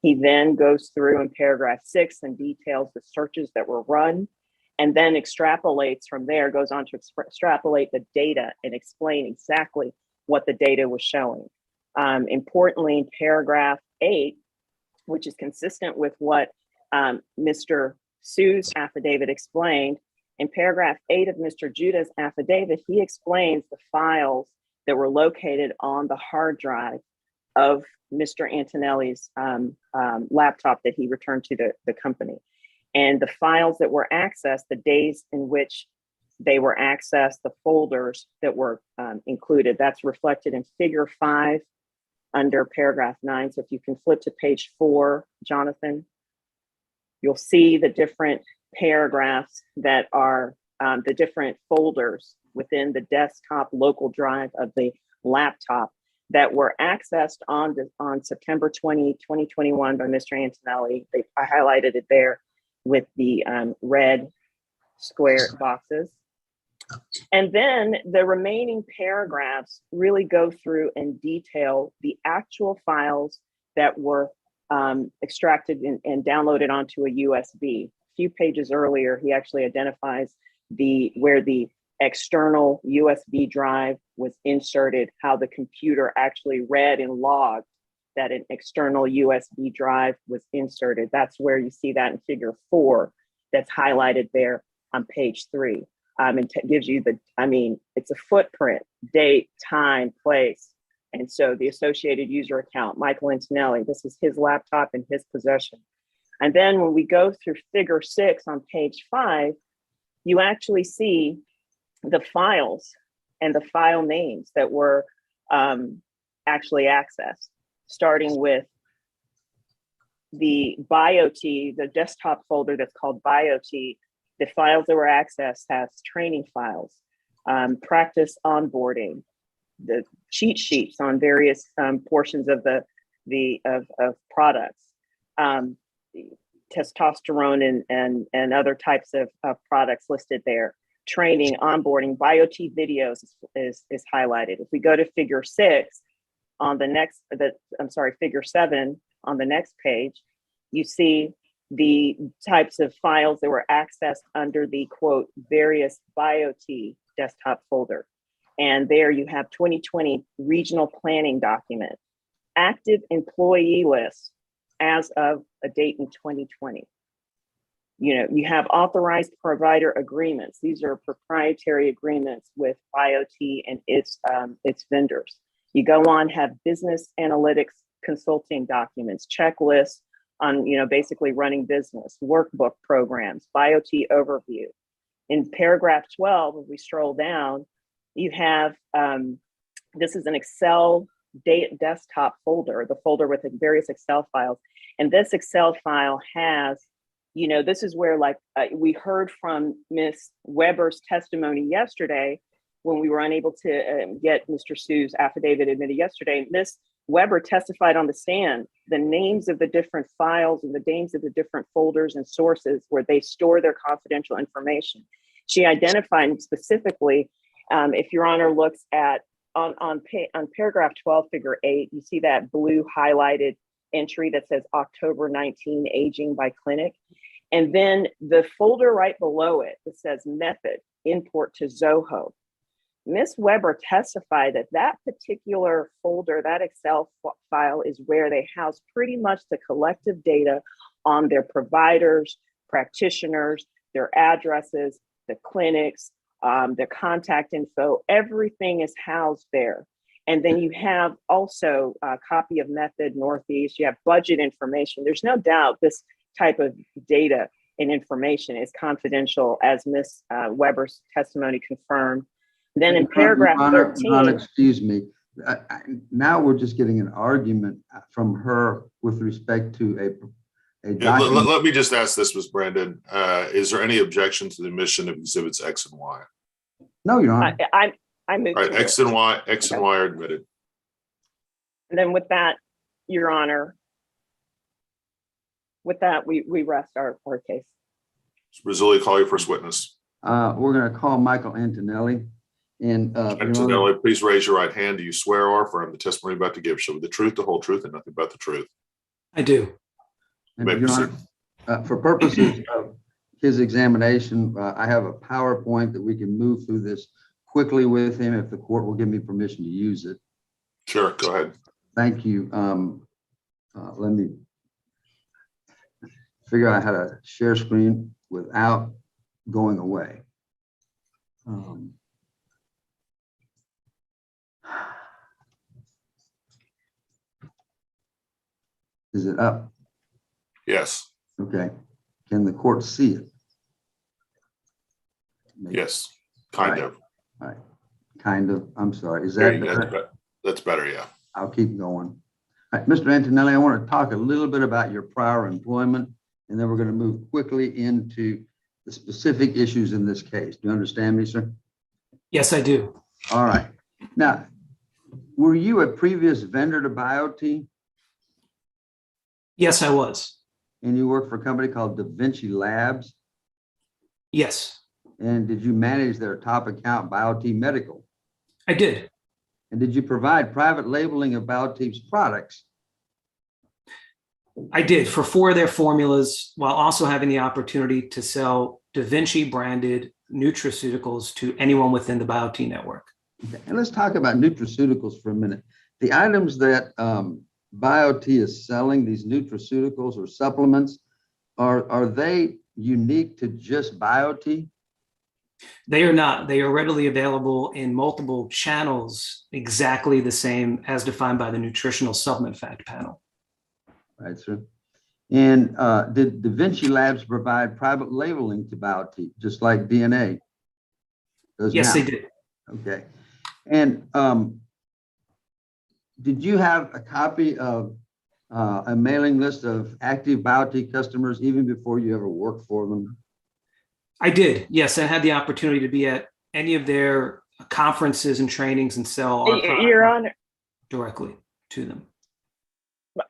He then goes through in paragraph 6 and details the searches that were run and then extrapolates from there, goes on to extrapolate the data and explain exactly what the data was showing. Importantly, in paragraph 8, which is consistent with what Mr. Sue's affidavit explained, in paragraph 8 of Mr. Judah's affidavit, he explains the files that were located on the hard drive of Mr. Antonelli's laptop that he returned to the company. And the files that were accessed, the days in which they were accessed, the folders that were included, that's reflected in figure 5 under paragraph 9. So if you can flip to page 4, Jonathan, you'll see the different paragraphs that are the different folders within the desktop local drive of the laptop that were accessed on September 20, 2021 by Mr. Antonelli. I highlighted it there with the red square boxes. And then the remaining paragraphs really go through and detail the actual files that were extracted and downloaded onto a USB. A few pages earlier, he actually identifies where the external USB drive was inserted, how the computer actually read and logged that an external USB drive was inserted. That's where you see that in figure 4 that's highlighted there on page 3. And gives you it's a footprint, date, time, place. And so the associated user account, Michael Antonelli, this is his laptop in his possession. And then when we go through figure 6 on page 5, you actually see the files and the file names that were actually accessed, starting with the BioT, the desktop folder that's called BioT. The files that were accessed has training files, practice onboarding, the cheat sheets on various portions of of products, testosterone and other types of products listed there. Training, onboarding, BioT videos is highlighted. If we go to figure 6 on the next, figure 7 on the next page, you see the types of files that were accessed under the quote various BioT desktop folder. And there you have 2020 regional planning document, active employee list as of a date in 2020. You have authorized provider agreements. These are proprietary agreements with BioT and its vendors. You go on, have business analytics consulting documents, checklists on basically running business, workbook programs, BioT overview. In paragraph 12, if we stroll down, you have this is an Excel desktop folder, the folder with the various Excel files. And this Excel file has, this is where we heard from Ms. Weber's testimony yesterday when we were unable to get Mr. Sue's affidavit admitted yesterday. Ms. Weber testified on the stand the names of the different files and the names of the different folders and sources where they store their confidential information. She identified specifically, if Your Honor looks at on paragraph 12, figure 8, you see that blue highlighted entry that says October 19 aging by clinic. And then the folder right below it that says method import to Zoho. Ms. Weber testified that particular folder, that Excel file, is where they house pretty much the collective data on their providers, practitioners, their addresses, the clinics, their contact info. Everything is housed there. And then you have also a copy of Method Northeast, you have budget information. There's no doubt this type of data and information is confidential, as Ms. Weber's testimony confirmed. Then in paragraph 13. Excuse me. Now we're just getting an argument from her with respect to a document. Let me just ask this, Ms. Brandon. Is there any objection to the admission of exhibits X and Y? No, Your Honor. I moved. All right, X and Y are admitted. And then with that, Your Honor, with that, we rest our case. Rizzoli, call your first witness. We're going to call Michael Antonelli. And Antonelli, please raise your right hand. Do you swear or affirm the testimony you're about to give shall be the truth, the whole truth, and nothing but the truth? I do. You may proceed. For purposes of his examination. I have a PowerPoint that we can move through this quickly with him if the court will give me permission to use it. Sure, go ahead. Thank you. Let me figure out how to share screen without going away. Is it up? Yes, Okay. Can the court see it? yes, kind Right. of. All right. Kind of. I'm sorry. Is There that you go. better? That's better, yeah. I'll keep going. All right, Mr. Antonelli, I want to talk a little bit about your prior employment, and then we're going to move quickly into the specific issues in this case. Do you understand me, sir? Yes, I do. All right. Now, were you a previous vendor to BioT, Yes, I was. and you worked for a company called Da Vinci Labs? Yes, And did you manage their top account, BioT Medical? I did. And did you provide private labeling of BioT's products? I did for 4 of their formulas, while also having the opportunity to sell Da Vinci branded nutraceuticals to anyone within the BioT network. Okay, and let's talk about nutraceuticals for a minute. The items that BioT is selling, these nutraceuticals or supplements, are they unique to just BioT? They are not. They are readily available in multiple channels, exactly the same as defined by the nutritional supplement fact panel. Right, sir. And did Da Vinci Labs provide private labeling to BioT, just like DNA does Yes, now? they did. Okay. And did you have a copy of a mailing list of active BioT customers even before you ever worked for them? I did. Yes, I had the opportunity to be at any of their conferences and trainings and sell our Your product Honor, directly to them.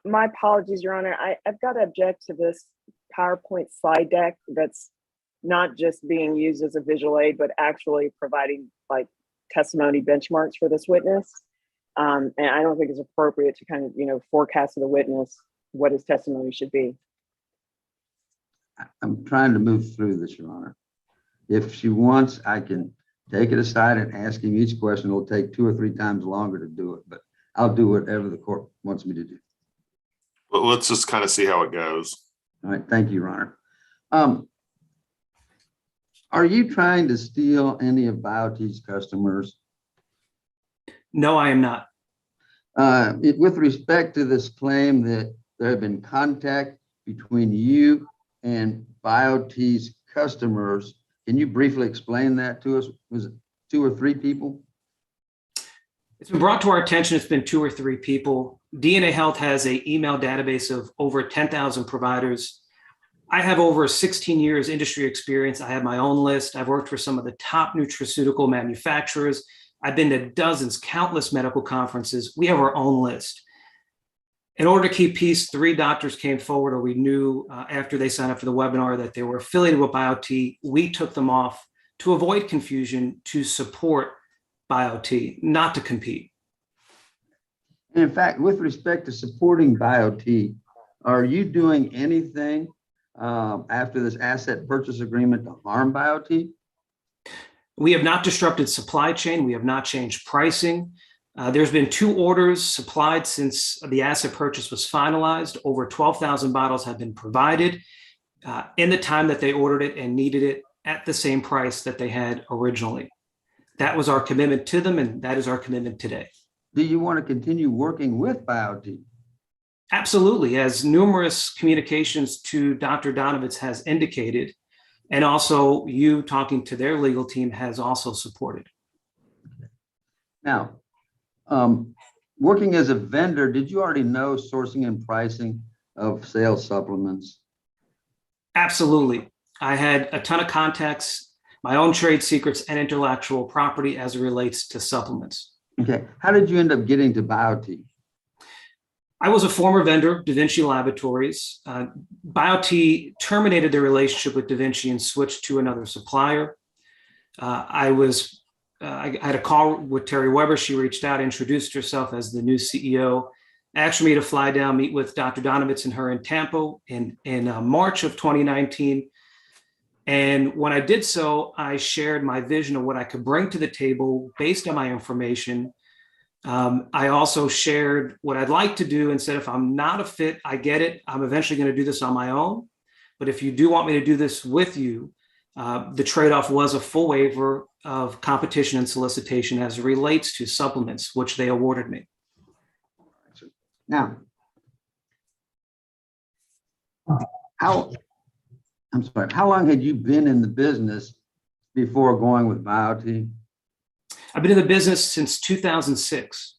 my apologies, Your Honor. I've got to object to this PowerPoint slide deck that's not just being used as a visual aid, but actually providing like testimony benchmarks for this witness. And I don't think it's appropriate to kind of, forecast to the witness what his testimony should be. I'm trying to move through this, Your Honor. If she wants, I can take it aside and ask him each question. It'll take 2 or 3 times longer to do it, but I'll do whatever the court wants me to do. Well, let's just kind of see how it goes. All right, thank you, Your Honor. Are you trying to steal any of BioT's customers? No, I am not. With respect to this claim that there have been contact between you and BioT's customers, can you briefly explain that to us? Was it 2 or 3 people? It's been brought to our attention. It's been 2 or 3 people. DNA Health has an email database of over 10,000 providers. I have over 16 years industry experience. I have my own list. I've worked for some of the top nutraceutical manufacturers. I've been to dozens, countless medical conferences. We have our own list. In order to keep peace, 3 doctors came forward, or we knew after they signed up for the webinar that they were affiliated with BioT. We took them off to avoid confusion, to support BioT, not to compete. And in fact, with respect to supporting BioT, are you doing anything after this asset purchase agreement to harm BioT? We have not disrupted supply chain. We have not changed pricing. There's been 2 orders supplied since the asset purchase was finalized. Over 12,000 bottles have been provided in the time that they ordered it and needed it at the same price that they had originally. That was our commitment to them, and that is our commitment today. Do you want to continue working with BioT? Absolutely, as numerous communications to Dr. Donovitz has indicated, and also you talking to their legal team has also supported. Now, working as a vendor, did you already know sourcing and pricing of sales supplements? Absolutely. I had a ton of contacts, my own trade secrets and intellectual property as it relates to supplements. Okay. How did you end up getting to BioT? I was a former vendor, Da Vinci Laboratories. BioT terminated their relationship with Da Vinci and switched to another supplier. I had a call with Terry Weber. She reached out, introduced herself as the new CEO, asked me to fly down, meet with Dr. Donovitz and her in Tampa in March of 2019. And when I did so, I shared my vision of what I could bring to the table based on my information. I also shared what I'd like to do and said, if I'm not a fit, I get it. I'm eventually going to do this on my own. But if you do want me to do this with you, the trade-off was a full waiver of competition and solicitation as it relates to supplements, which they awarded me. Now, how long had you been in the business before going with BioT? I've been in the business since 2006.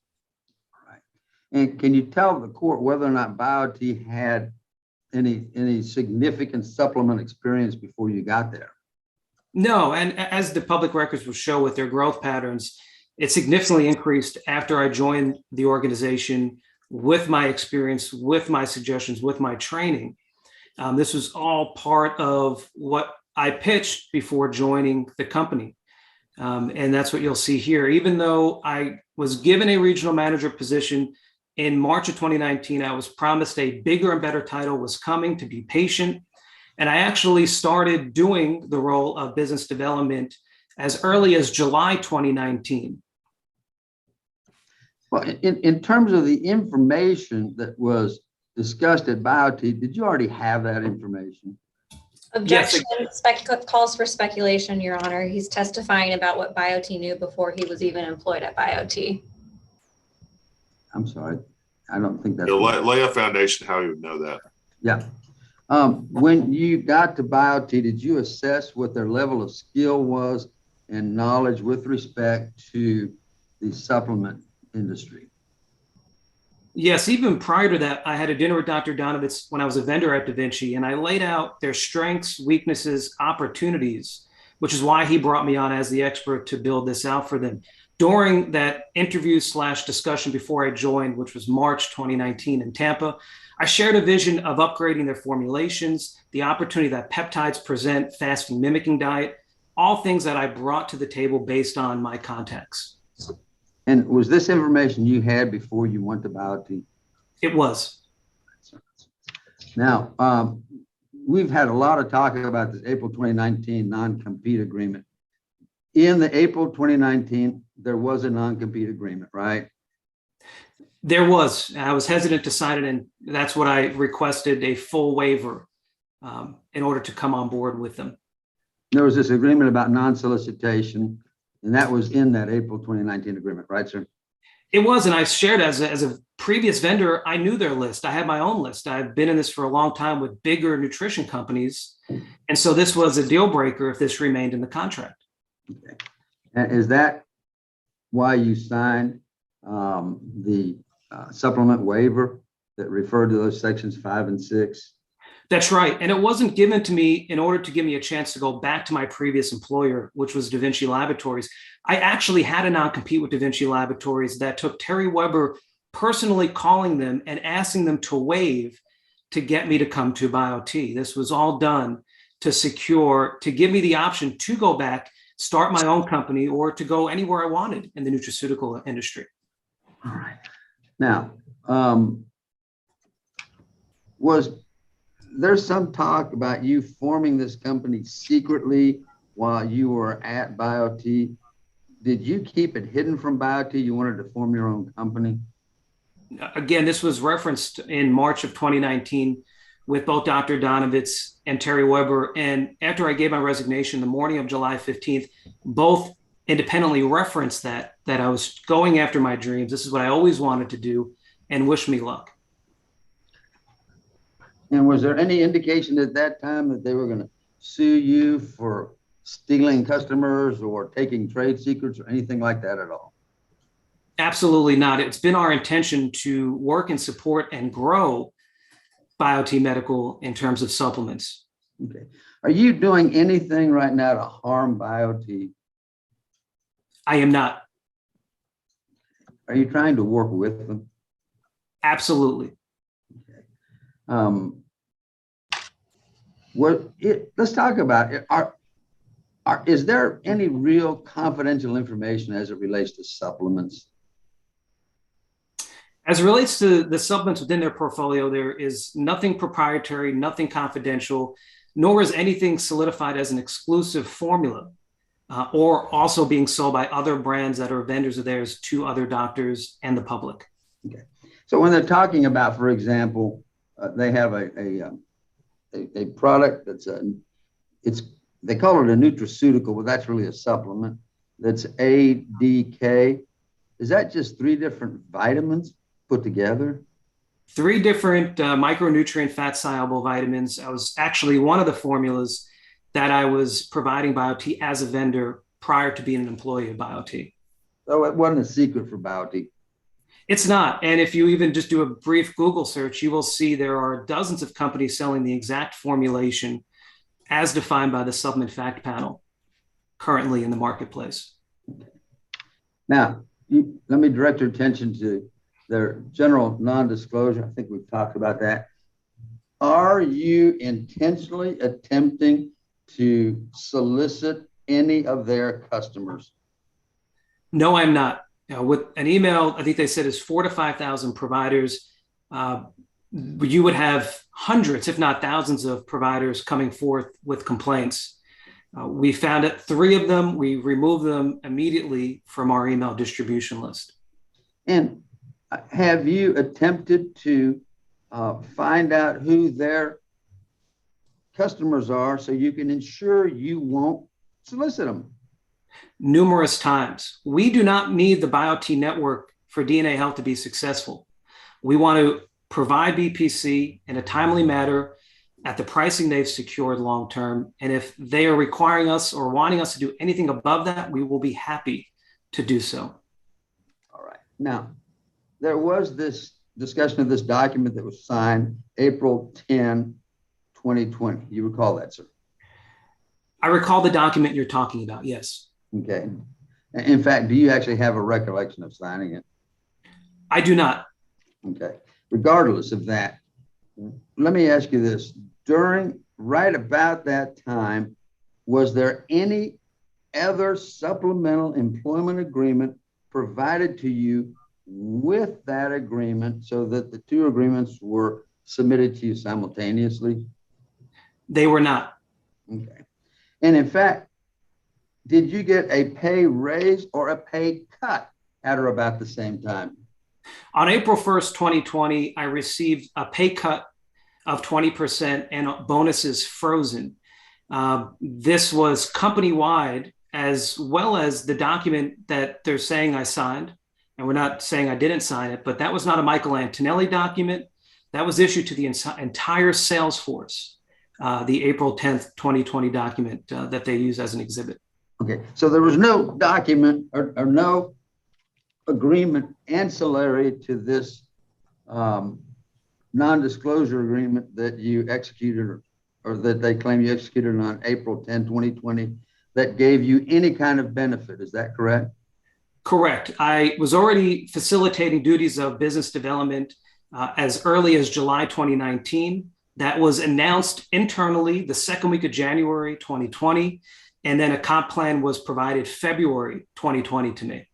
Right. And can you tell the court whether or not BioT had any significant supplement experience before you got there? No, and as the public records will show with their growth patterns, it significantly increased after I joined the organization with my experience, with my suggestions, with my training. This was all part of what I pitched before joining the company. And that's what you'll see here. Even though I was given a regional manager position in March of 2019, I was promised a bigger and better title was coming, to be patient. And I actually started doing the role of business development as early as July 2019. Well, in terms of the information that was discussed at BioT, did you already have that information? Objection, calls for speculation, Your Honor. He's testifying about what BioT knew before he was even employed at BioT. I'm sorry, I don't think that's. Lay a foundation how you would know that. Yeah. When you got to BioT, did you assess what their level of skill was and knowledge with respect to the supplement industry? Yes, even prior to that, I had a dinner with Dr. Donovitz when I was a vendor at Da Vinci, and I laid out their strengths, weaknesses, opportunities, which is why he brought me on as the expert to build this out for them. During that interview/discussion before I joined, which was March 2019 in Tampa, I shared a vision of upgrading their formulations, the opportunity that peptides present, fasting mimicking diet, all things that I brought to the table based on my contacts. And was this information you had before you went to BioT? It was. Now, we've had a lot of talk about this April 2019 non-compete agreement. In the April 2019, there was a non-compete agreement, right? There was. I was hesitant to sign it, and that's what I requested, a full waiver in order to come on board with them. There was this agreement about non-solicitation, and that was in that April 2019 agreement, right, sir? It was, and I shared as a previous vendor, I knew their list. I had my own list. I've been in this for a long time with bigger nutrition companies, and so this was a deal breaker if this remained in the contract. Okay. And is that why you signed the supplement waiver that referred to those sections 5 and 6? That's right. And it wasn't given to me in order to give me a chance to go back to my previous employer, which was Da Vinci Laboratories. I actually had a non-compete with Da Vinci Laboratories that took Terry Weber personally calling them and asking them to waive to get me to come to BioT. This was all done to give me the option to go back, start my own company, or to go anywhere I wanted in the nutraceutical industry. All right. Now, was there some talk about you forming this company secretly while you were at BioT? Did you keep it hidden from BioT? You wanted to form your own company? Again, this was referenced in March of 2019 with both Dr. Donovitz and Terry Weber. And after I gave my resignation, the morning of July 15th, both independently referenced that I was going after my dreams. This is what I always wanted to do, and wish me luck. And was there any indication at that time that they were going to sue you for stealing customers or taking trade secrets or anything like that at all? Absolutely not. It's been our intention to work and support and grow BioT Medical in terms of supplements. Okay. Are you doing anything right now to harm BioT? I am not. Are you trying to work with them? Absolutely. Okay. Let's talk about it. Is there any real confidential information as it relates to supplements? As it relates to the supplements within their portfolio, there is nothing proprietary, nothing confidential. nor is anything solidified as an exclusive formula or also being sold by other brands that are vendors of theirs to other doctors and the public. Okay. So when they're talking about, for example, they have a product that's they call it a nutraceutical, but that's really a supplement. That's ADK. Is that just 3 different vitamins put together? 3 different micronutrient fat soluble vitamins. I was actually one of the formulas that I was providing BioT as a vendor prior to being an employee of BioT. So it wasn't a secret for BioT. It's not. And if you even just do a brief Google search, you will see there are dozens of companies selling the exact formulation as defined by the Supplement Fact Panel currently in the marketplace. Now, let me direct your attention to their general non-disclosure. I think we've talked about that. Are you intentionally attempting to solicit any of their customers? No, I'm not. With an email, I think they said is 4,000 to 5,000 providers. You would have hundreds, if not thousands, of providers coming forth with complaints. We found it 3 of them. We removed them immediately from our email distribution list. And have you attempted to find out who their customers are so you can ensure you won't solicit them? Numerous times. We do not need the BioT network for DNA Health to be successful. We want to provide BPC in a timely manner at the pricing they've secured long-term. And if they are requiring us or wanting us to do anything above that, we will be happy to do so. All right. Now, there was this discussion of this document that was signed April 10, 2020. You recall that, sir? I recall the document you're talking about, yes. Okay. In fact, do you actually have a recollection of signing it? I do not. Okay. Regardless of that, let me ask you this. Right about that time, was there any other supplemental employment agreement provided to you with that agreement so that the 2 agreements were submitted to you simultaneously? They were not. Okay. And in fact, did you get a pay raise or a pay cut at or about the same time? On April 1st, 2020, I received a pay cut of 20% and bonuses frozen. This was company-wide, as well as the document that they're saying I signed. And we're not saying I didn't sign it, but that was not a Michael Antonelli document. That was issued to the entire sales force, the April 10th, 2020 document that they use as an exhibit. Okay, so there was no document or no agreement ancillary to this non-disclosure agreement that you executed or that they claim you executed on April 10, 2020 that gave you any kind of benefit. Is that correct? Correct. I was already facilitating duties of business development as early as July 2019. That was announced internally the 2nd week of January 2020. And then a comp plan was provided February 2020 to me.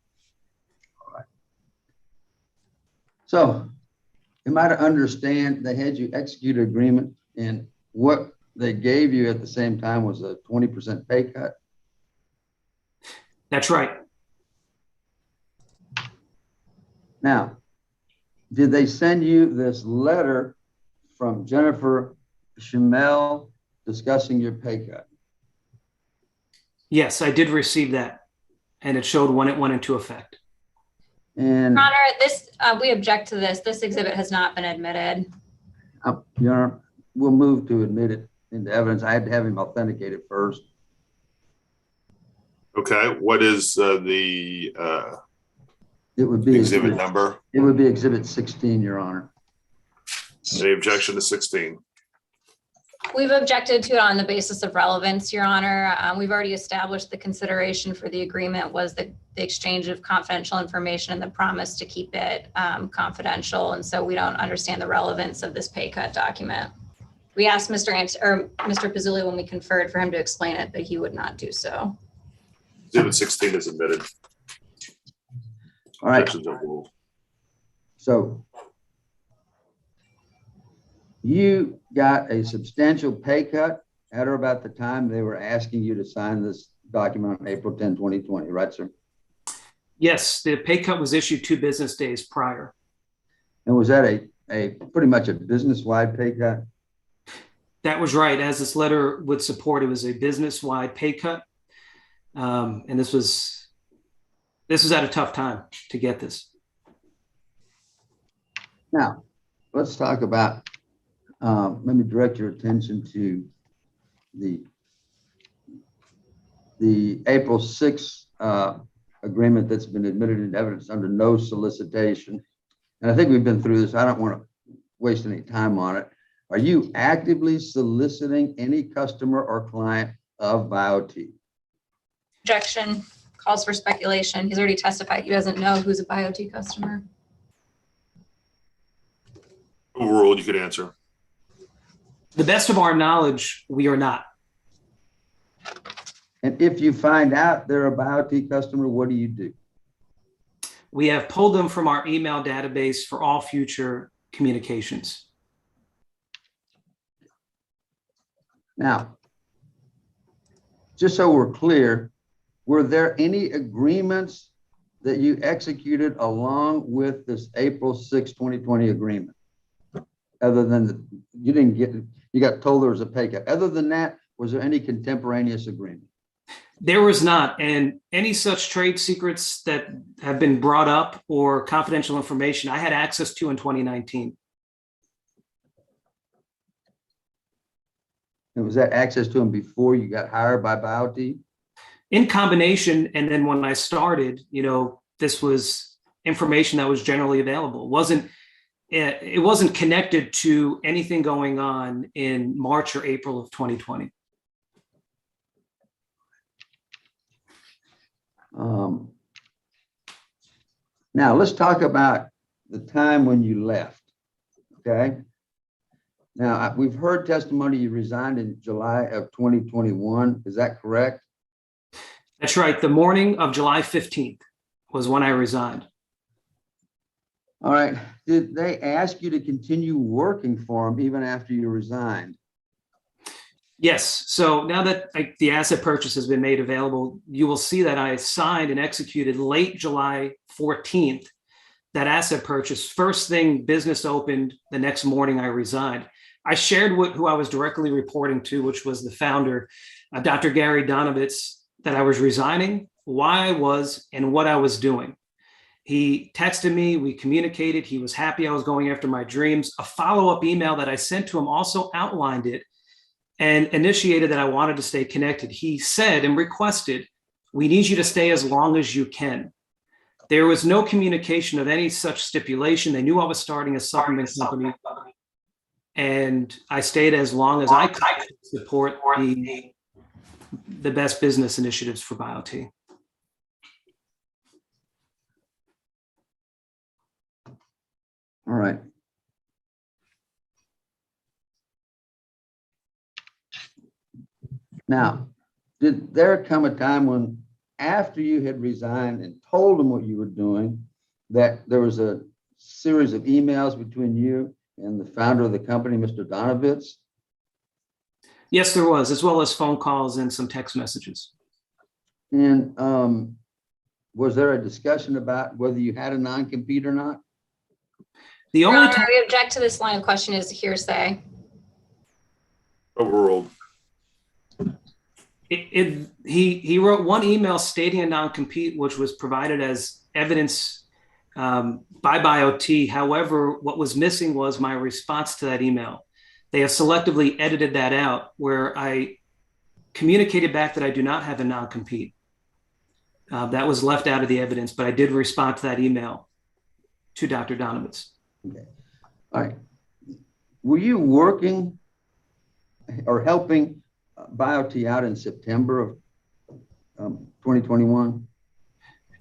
All right. So am I to understand they had you execute an agreement and what they gave you at the same time was a 20% pay cut? That's right. Now, did they send you this letter from Jennifer Schimmel discussing your pay cut? Yes, I did receive that, and it showed when it went into effect. And Your Honor, we object to this. This exhibit has not been admitted. Your Honor, we'll move to admit it into evidence. I had to have him authenticate it first. Okay, what is the It would be exhibit number? It would be exhibit 16, Your Honor. Any objection to 16? We've objected to it on the basis of relevance, Your Honor. We've already established the consideration for the agreement was the exchange of confidential information and the promise to keep it confidential. And so we don't understand the relevance of this pay cut document. We asked Mr. Pizzulli when we conferred for him to explain it, but he would not do so. Exhibit 16 is admitted. All right. Objections overruled. So you got a substantial pay cut at or about the time they were asking you to sign this document on April 10, 2020, right, sir? Yes, the pay cut was issued 2 business days prior. And was that a pretty much a business-wide pay cut? That was right. As this letter would support, it was a business-wide pay cut. And this was at a tough time to get this. Now, let's talk about, let me direct your attention to the April 6th agreement that's been admitted into evidence under no solicitation. And I think we've been through this. I don't want to waste any time on it. Are you actively soliciting any customer or client of BioT? Objection, calls for speculation. He's already testified. He doesn't know who's a BioT customer. Overruled, you could answer. To the best of our knowledge, we are not. And if you find out they're a BioT customer, what do you do? We have pulled them from our email database for all future communications. Now, just so we're clear, were there any agreements that you executed along with this April 6, 2020 agreement? Other than you got told there was a pay cut. Other than that, was there any contemporaneous agreement? There was not, and any such trade secrets that have been brought up or confidential information I had access to in 2019. And was that access to them before you got hired by BioT? In combination, and then when I started, this was information that was generally available. It wasn't connected to anything going on in March or April of 2020. Now let's talk about the time when you left. Okay. Now we've heard testimony you resigned in July of 2021. Is that correct? That's right. The morning of July 15th was when I resigned. All right. Did they ask you to continue working for them even after you resigned? Yes. So now that the asset purchase has been made available, you will see that I signed and executed late July 14th that asset purchase. First thing business opened the next morning I resigned. I shared who I was directly reporting to, which was the founder, Dr. Gary Donovitz, that I was resigning, why I was, and what I was doing. He texted me, we communicated, he was happy I was going after my dreams. A follow-up email that I sent to him also outlined it and initiated that I wanted to stay connected. He said and requested, we need you to stay as long as you can. There was no communication of any such stipulation. They knew I was starting a supplement company, and I stayed as long as I could to support the best business initiatives for BioT. All right. Now, did there come a time when, after you had resigned and told them what you were doing, that there was a series of emails between you and the founder of the company, Mr. Donovitz? Yes, there was, as well as phone calls and some text messages. And was there a discussion about whether you had a non-compete or not? The Your only Honor, time we object to this line of question is hearsay. Overruled. he wrote one email stating a non-compete, which was provided as evidence by BioT. However, what was missing was my response to that email. They have selectively edited that out, where I communicated back that I do not have a non-compete. That was left out of the evidence, but I did respond to that email to Dr. Donovitz. Okay. All right. Were you working or helping BioT out in September of 2021?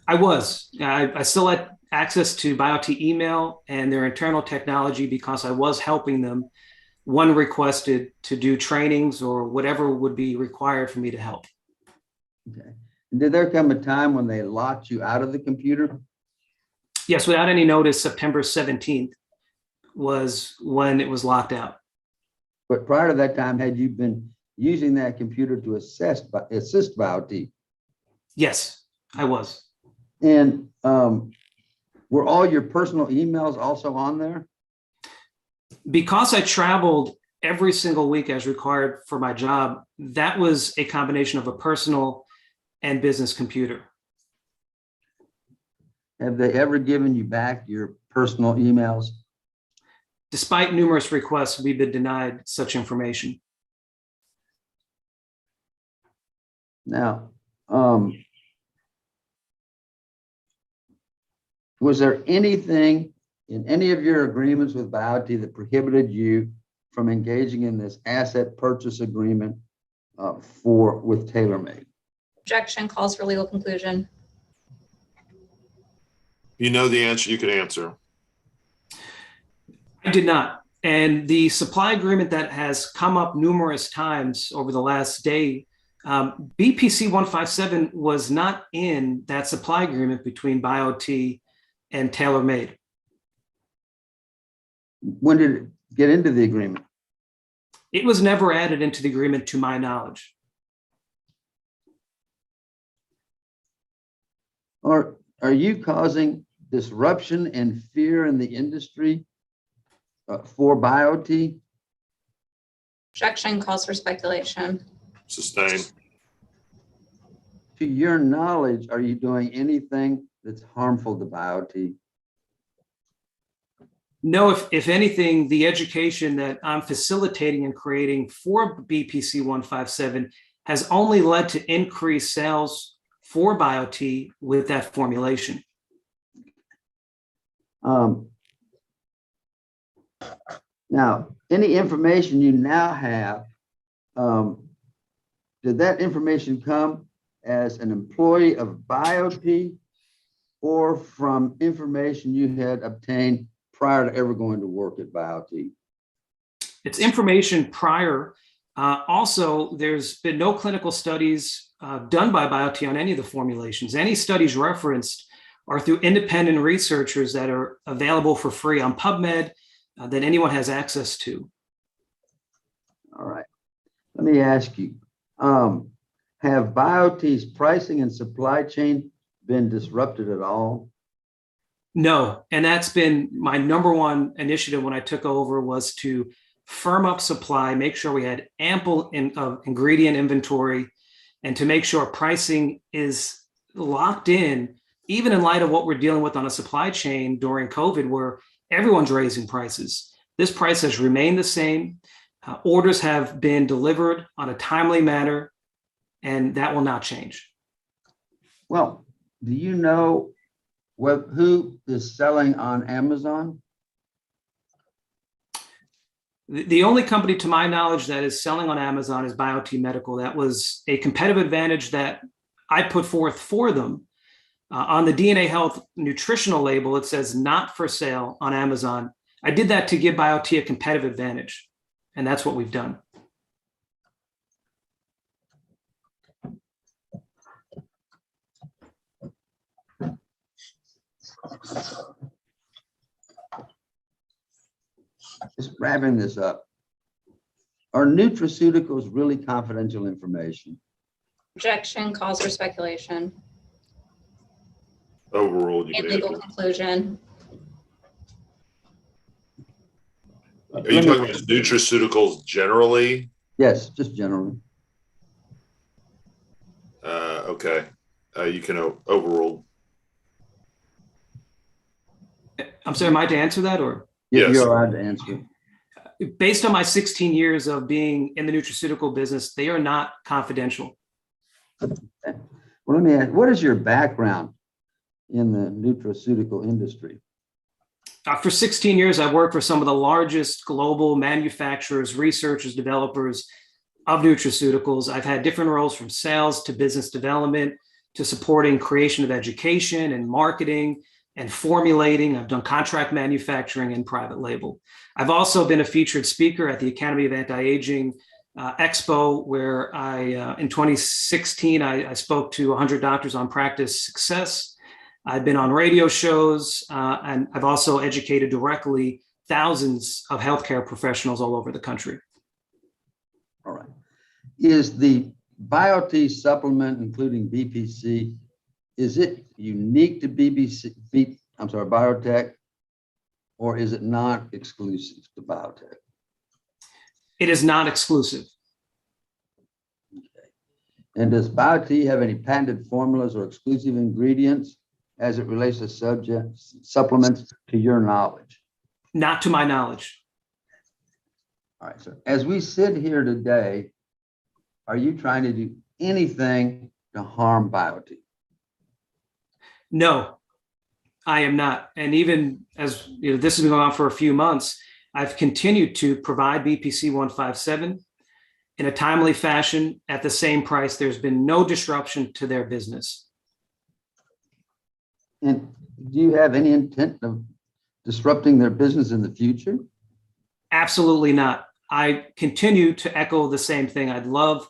I was. I still had access to BioT email and their internal technology because I was helping them. One requested to do trainings or whatever would be required for me to help. Okay. Did there come a time when they locked you out of the computer? Yes, without any notice, September 17th was when it was locked out. But prior to that time, had you been using that computer to assist BioT? Yes, I was. And were all your personal emails also on there? Because I traveled every single week as required for my job, that was a combination of a personal and business computer. Have they ever given you back your personal emails? Despite numerous requests, we've been denied such information. Now, was there anything in any of your agreements with BioT that prohibited you from engaging in this asset purchase agreement with TaylorMade? Objection, calls for legal conclusion. You know the answer, you can answer. I did not. And the supply agreement that has come up numerous times over the last day, BPC 157 was not in that supply agreement between BioT and TaylorMade. When did it get into the agreement? It was never added into the agreement to my knowledge. Or are you causing disruption and fear in the industry for BioT? Objection, calls for speculation. Sustained. To your knowledge, are you doing anything that's harmful to BioT? No, if anything, the education that I'm facilitating and creating for BPC 157 has only led to increased sales for BioT with that formulation. Now, any information you now have, did that information come as an employee of BioT or from information you had obtained prior to ever going to work at BioT? It's information prior. Also, there's been no clinical studies done by BioT on any of the formulations. Any studies referenced are through independent researchers that are available for free on PubMed that anyone has access to. All right. Let me ask you, have BioT's pricing and supply chain been disrupted at all? No, and that's been my number one initiative when I took over, was to firm up supply, make sure we had ample ingredient inventory, and to make sure pricing is locked in, even in light of what we're dealing with on a supply chain during COVID, where everyone's raising prices. This price has remained the same. Orders have been delivered on a timely manner, and that will not change. Well, do you know who is selling on Amazon? The only company, to my knowledge, that is selling on Amazon is BioT Medical. That was a competitive advantage that I put forth for them. On the DNA Health nutritional label, it says not for sale on Amazon. I did that to give BioT a competitive advantage, and that's what we've done. Just wrapping this up. Are nutraceuticals really confidential information? Objection, calls for speculation. Overruled. You And can legal answer. conclusion. Are you talking about nutraceuticals generally? Yes, just generally. Okay. You can overrule. I'm sorry, am I to answer that, or? Yes. You're allowed to answer. Based on my 16 years of being in the nutraceutical business, they are not confidential. Well, let me ask, what is your background in the nutraceutical industry? For 16 years, I've worked for some of the largest global manufacturers, researchers, developers of nutraceuticals. I've had different roles, from sales to business development to supporting creation of education and marketing and formulating. I've done contract manufacturing and private label. I've also been a featured speaker at the Academy of Anti-Aging Expo, where in 2016, I spoke to 100 doctors on practice success. I've been on radio shows, and I've also educated directly thousands of healthcare professionals all over the country. All right. Is the BioT supplement, including BPC, is it unique to biotech, or is it not exclusive to biotech? It is not exclusive. And does BioT have any patented formulas or exclusive ingredients as it relates to supplements to your knowledge? Not to my knowledge. All right, so as we sit here today, are you trying to do anything to harm BioT? No, I am not. And even as this has been going on for a few months, I've continued to provide BPC 157 in a timely fashion at the same price. There's been no disruption to their business. And do you have any intent of disrupting their business in the future? Absolutely not. I continue to echo the same thing. I'd love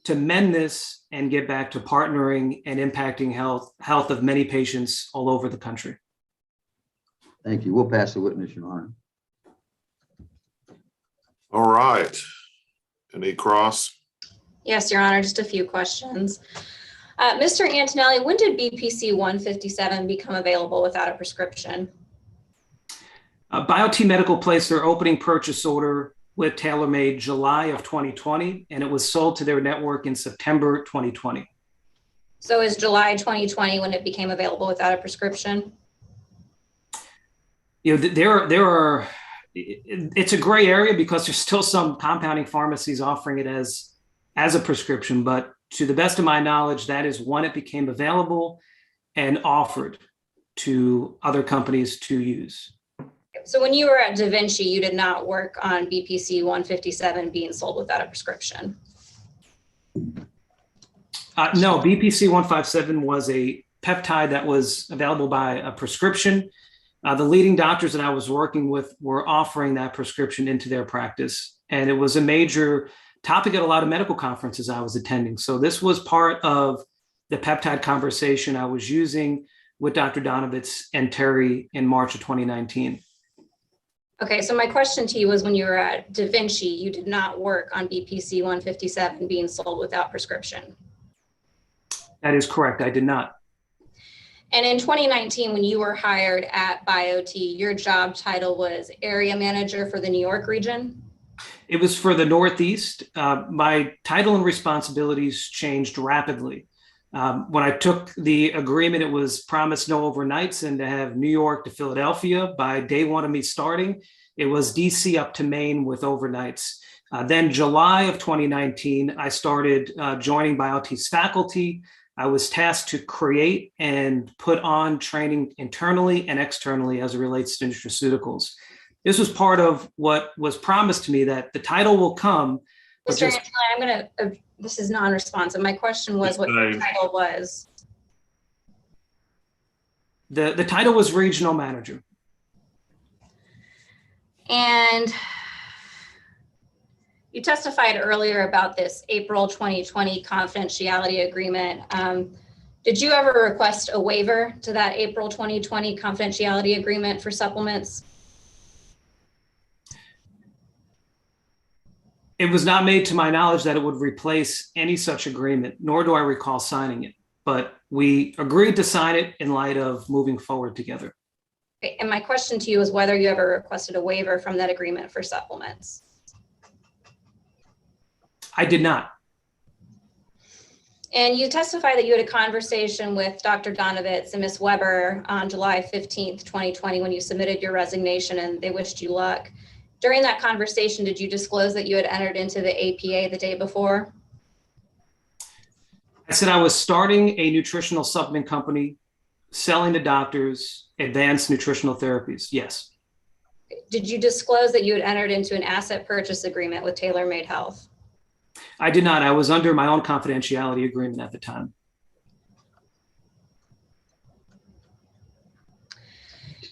to mend this and get back to partnering and impacting health of many patients all over the country. Thank you. We'll pass the witness, Your Honor. All right. Any cross? Yes, Your Honor, just a few questions. Mr. Antonelli, when did BPC 157 become available without a prescription? BioT Medical placed their opening purchase order with TaylorMade July of 2020, and it was sold to their network in September 2020. So is July 2020 when it became available without a prescription? There are, it's a gray area because there's still some compounding pharmacies offering it as a prescription, but to the best of my knowledge, that is when it became available and offered to other companies to use. So when you were at Da Vinci, you did not work on BPC 157 being sold without a prescription? No, BPC 157 was a peptide that was available by a prescription. The leading doctors that I was working with were offering that prescription into their practice. And it was a major topic at a lot of medical conferences I was attending. So this was part of the peptide conversation I was using with Dr. Donovitz and Terry in March of 2019. Okay, so my question to you was, when you were at Da Vinci, you did not work on BPC 157 being sold without prescription? That is correct. I did not. And in 2019, when you were hired at BioT, your job title was area manager for the New York region? It was for the Northeast. My title and responsibilities changed rapidly. When I took the agreement, it was promised no overnights and to have New York to Philadelphia. By day one of me starting, it was DC up to Maine with overnights. Then July of 2019, I started joining BioT's faculty. I was tasked to create and put on training internally and externally as it relates to nutraceuticals. This was part of what was promised to me, that the title will come. Mr. Antonelli, this is non-responsive. My question was what the title was. The title was regional manager. And you testified earlier about this April 2020 confidentiality agreement. Did you ever request a waiver to that April 2020 confidentiality agreement for supplements? It was not made to my knowledge that it would replace any such agreement, nor do I recall signing it, but we agreed to sign it in light of moving forward together. And my question to you is whether you ever requested a waiver from that agreement for supplements. I did not. And you testified that you had a conversation with Dr. Donovitz and Ms. Weber on July 15th, 2020, when you submitted your resignation and they wished you luck. During that conversation, did you disclose that you had entered into the APA the day before? I said I was starting a nutritional supplement company, selling to doctors advanced nutritional therapies. Yes. Did you disclose that you had entered into an asset purchase agreement with TaylorMade Health? I did not. I was under my own confidentiality agreement at the time.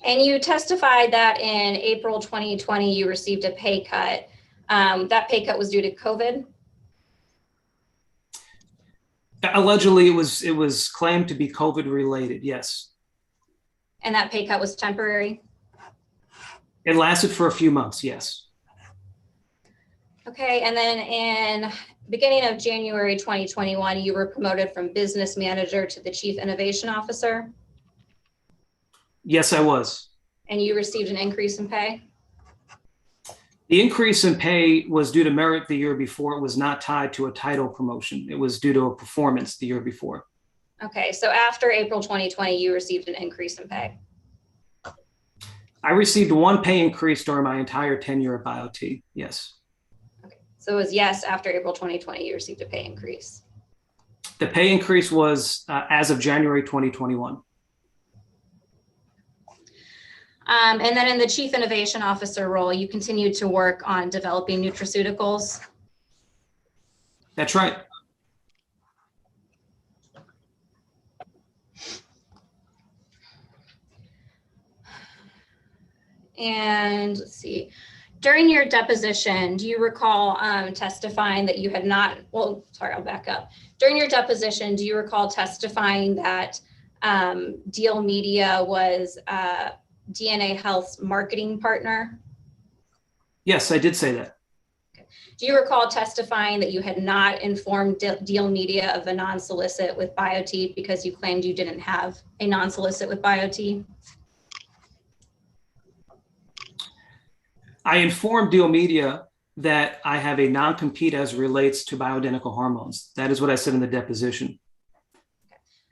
And you testified that in April 2020, you received a pay cut. That pay cut was due to COVID? Allegedly, it was claimed to be COVID related, yes. And that pay cut was temporary? It lasted for a few months, yes. Okay, and then in beginning of January 2021, you were promoted from business manager to the chief innovation officer, Yes, I was. and you received an increase in pay. The increase in pay was due to merit the year before. It was not tied to a title promotion. It was due to a performance the year before. Okay, so after April 2020, you received an increase in pay. I received one pay increase during my entire tenure at BioT. Yes. Okay, so it was yes, after April 2020, you received a pay increase. The pay increase was as of January 2021. And then in the chief innovation officer role, you continued to work on developing nutraceuticals. That's right. And let's see, during your deposition, do you recall testifying that you had not, well, sorry, I'll back up. During your deposition, do you recall testifying that Deal Media was DNA Health's marketing partner? Yes, I did say that. Do you recall testifying that you had not informed Deal Media of a non-solicit with BioT because you claimed you didn't have a non-solicit with BioT? I informed Deal Media that I have a non-compete as relates to bioidentical hormones. That is what I said in the deposition.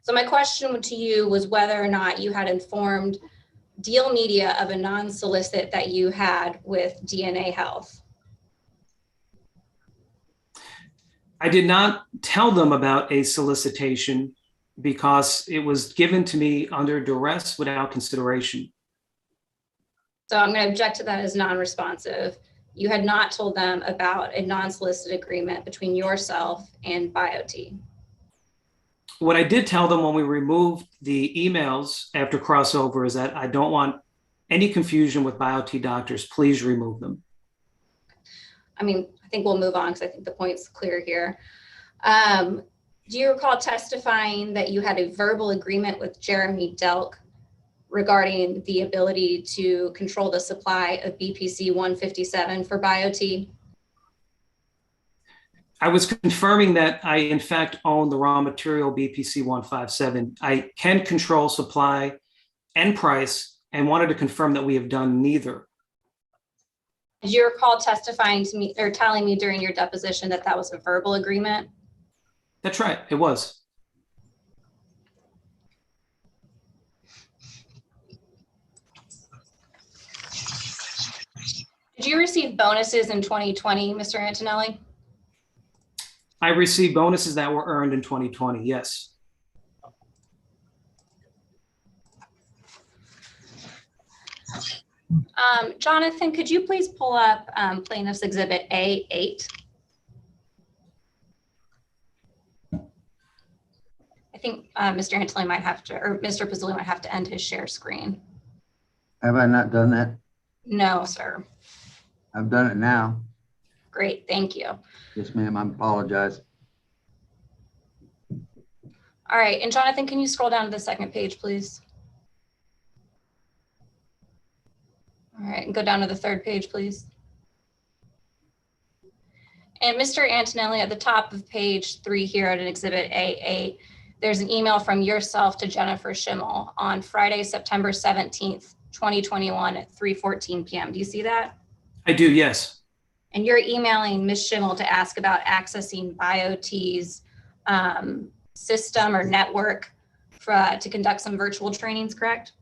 So my question to you was whether or not you had informed Deal Media of a non-solicit that you had with DNA Health. I did not tell them about a solicitation because it was given to me under duress without consideration. So I'm going to object to that as non-responsive. You had not told them about a non-solicit agreement between yourself and BioT. What I did tell them when we removed the emails after crossover is that I don't want any confusion with BioT doctors. Please remove them. I mean, I think we'll move on because I think the point's clear here. Do you recall testifying that you had a verbal agreement with Jeremy Delk regarding the ability to control the supply of BPC 157 for BioT? I was confirming that I, in fact, own the raw material BPC 157. I can control supply and price and wanted to confirm that we have done neither. Did you recall testifying to me or telling me during your deposition that that was a verbal agreement? That's right, it was. Did you receive bonuses in 2020, Mr. Antonelli? I received bonuses that were earned in 2020, yes. Jonathan, could you please pull up plaintiff's exhibit A8? I think Mr. Antonelli might have to, or Mr. Pizzoli might have to end his share screen. Have I not done that? No, sir. I've done it now. Great, thank you. Yes, ma'am, I apologize. All right, and Jonathan, can you scroll down to the second page, please? All right, and go down to the third page, please. And Mr. Antonelli, at the top of page 3 here at an exhibit A8, there's an email from yourself to Jennifer Schimmel on Friday, September 17th, 2021 at 3:14 p.m. Do you see that? I do, yes. And you're emailing Ms. Schimmel to ask about accessing BioT's system or network to conduct some virtual trainings, correct?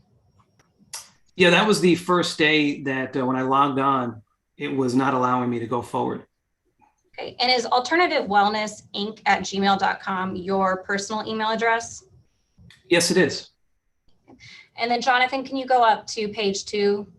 Yeah, that was the first day that when I logged on, it was not allowing me to go forward. Okay, and is alternativewellnessinc@gmail.com your personal email address? Yes, it is. And then Jonathan, can you go up to page 2?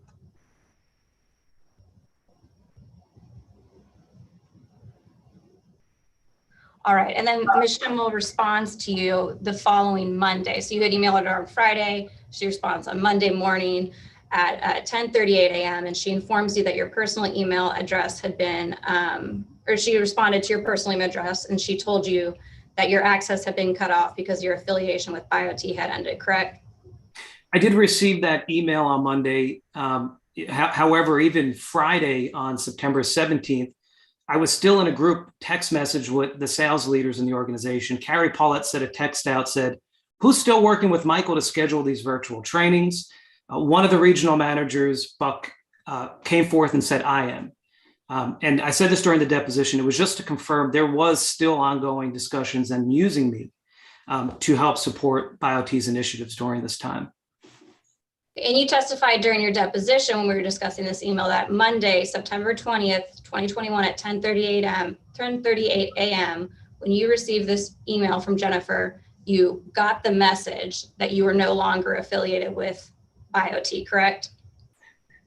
All right, and then Ms. Schimmel responds to you the following Monday. So you had emailed her on Friday. She responds on Monday morning at 10:38 a.m. and she informs you that your personal email address had been, or she responded to your personal email address and she told you that your access had been cut off because your affiliation with BioT had ended, correct? I did receive that email on Monday. However, even Friday on September 17th, I was still in a group text message with the sales leaders in the organization. Carrie Paulette sent a text out, said, "Who's still working with Michael to schedule these virtual trainings?" One of the regional managers, Buck, came forth and said, "I am." And I said this during the deposition. It was just to confirm there was still ongoing discussions and using me to help support BioT's initiatives during this time. And you testified during your deposition when we were discussing this email that Monday, September 20th, 2021 at 10:38 a.m., when you received this email from Jennifer, you got the message that you were no longer affiliated with BioT, correct?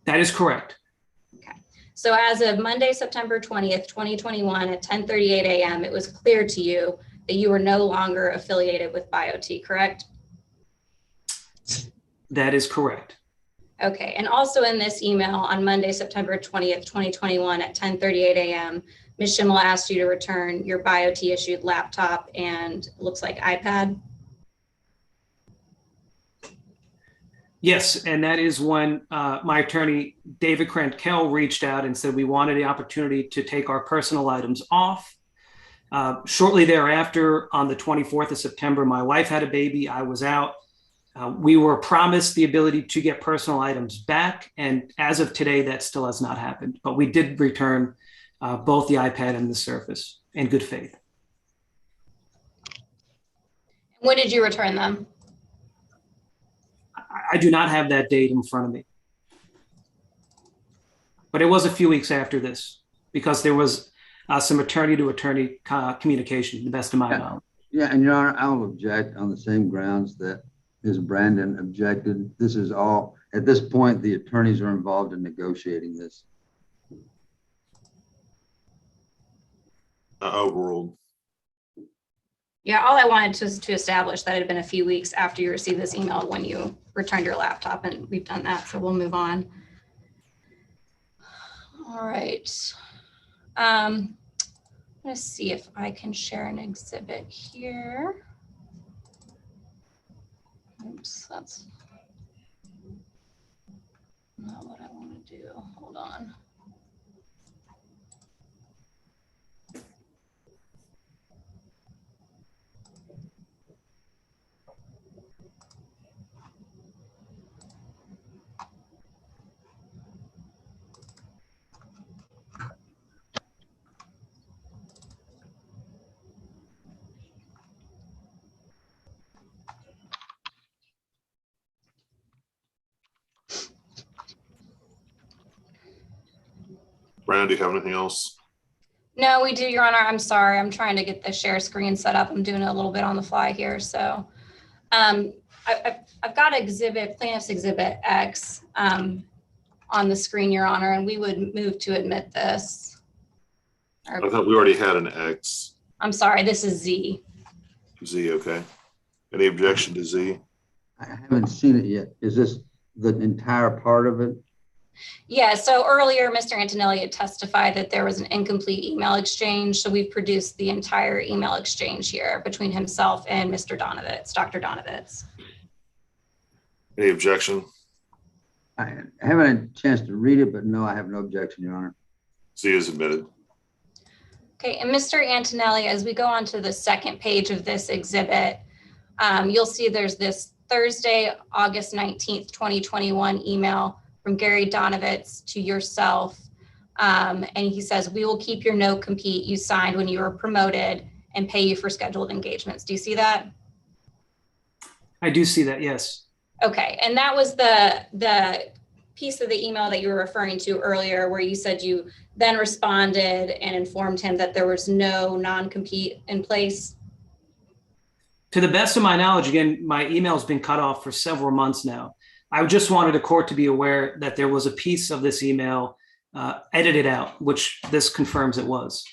That is correct. Okay. So as of Monday, September 20th, 2021 at 10:38 a.m., it was clear to you that you were no longer affiliated with BioT, correct? That is correct. Okay, and also in this email on Monday, September 20th, 2021 at 10:38 a.m., Ms. Schimmel asked you to return your BioT issued laptop and looks like iPad. Yes, and that is when my attorney, David Krankel, reached out and said we wanted the opportunity to take our personal items off. Shortly thereafter, on the 24th of September, my wife had a baby. I was out. We were promised the ability to get personal items back, and as of today, that still has not happened. But we did return both the iPad and the Surface in good faith. When did you return them? I do not have that date in front of me. But it was a few weeks after this because there was some attorney-to-attorney communication, to the best of my knowledge. Yeah, and Your Honor, I'll object on the same grounds that Ms. Brandon objected. This is all, at this point, the attorneys are involved in negotiating this. Overruled. Yeah, all I wanted to establish that it had been a few weeks after you received this email when you returned your laptop, and we've done that, so we'll move on. All right. I'm gonna see if I can share an exhibit here. Oops, that's not what I want to do. Hold on. Brandon, do you have anything else? No, we do, Your Honor. I'm sorry. I'm trying to get the share screen set up. I'm doing it a little bit on the fly here. So I've got plaintiff's exhibit X on the screen, Your Honor, and we would move to admit this. I thought we already had an X. I'm sorry, this is Z. Z, okay. Any objection to Z? I haven't seen it yet. Is this the entire part of it? Yeah, so earlier, Mr. Antonelli had testified that there was an incomplete email exchange. So we've produced the entire email exchange here between himself and Mr. Donovitz, Dr. Donovitz. Any objection? I haven't had a chance to read it, but no, I have no objection, Your Honor. Z is admitted. Okay, and Mr. Antonelli, as we go on to the second page of this exhibit, you'll see there's this Thursday, August 19th, 2021 email from Gary Donovitz to yourself. And he says, "We will keep your no compete you signed when you were promoted and pay you for scheduled engagements." Do you see that? I do see that, yes. Okay, and that was the piece of the email that you were referring to earlier, where you said you then responded and informed him that there was no non-compete in place. To the best of my knowledge, again, my email's been cut off for several months now. I just wanted the court to be aware that there was a piece of this email edited out, which this confirms it was.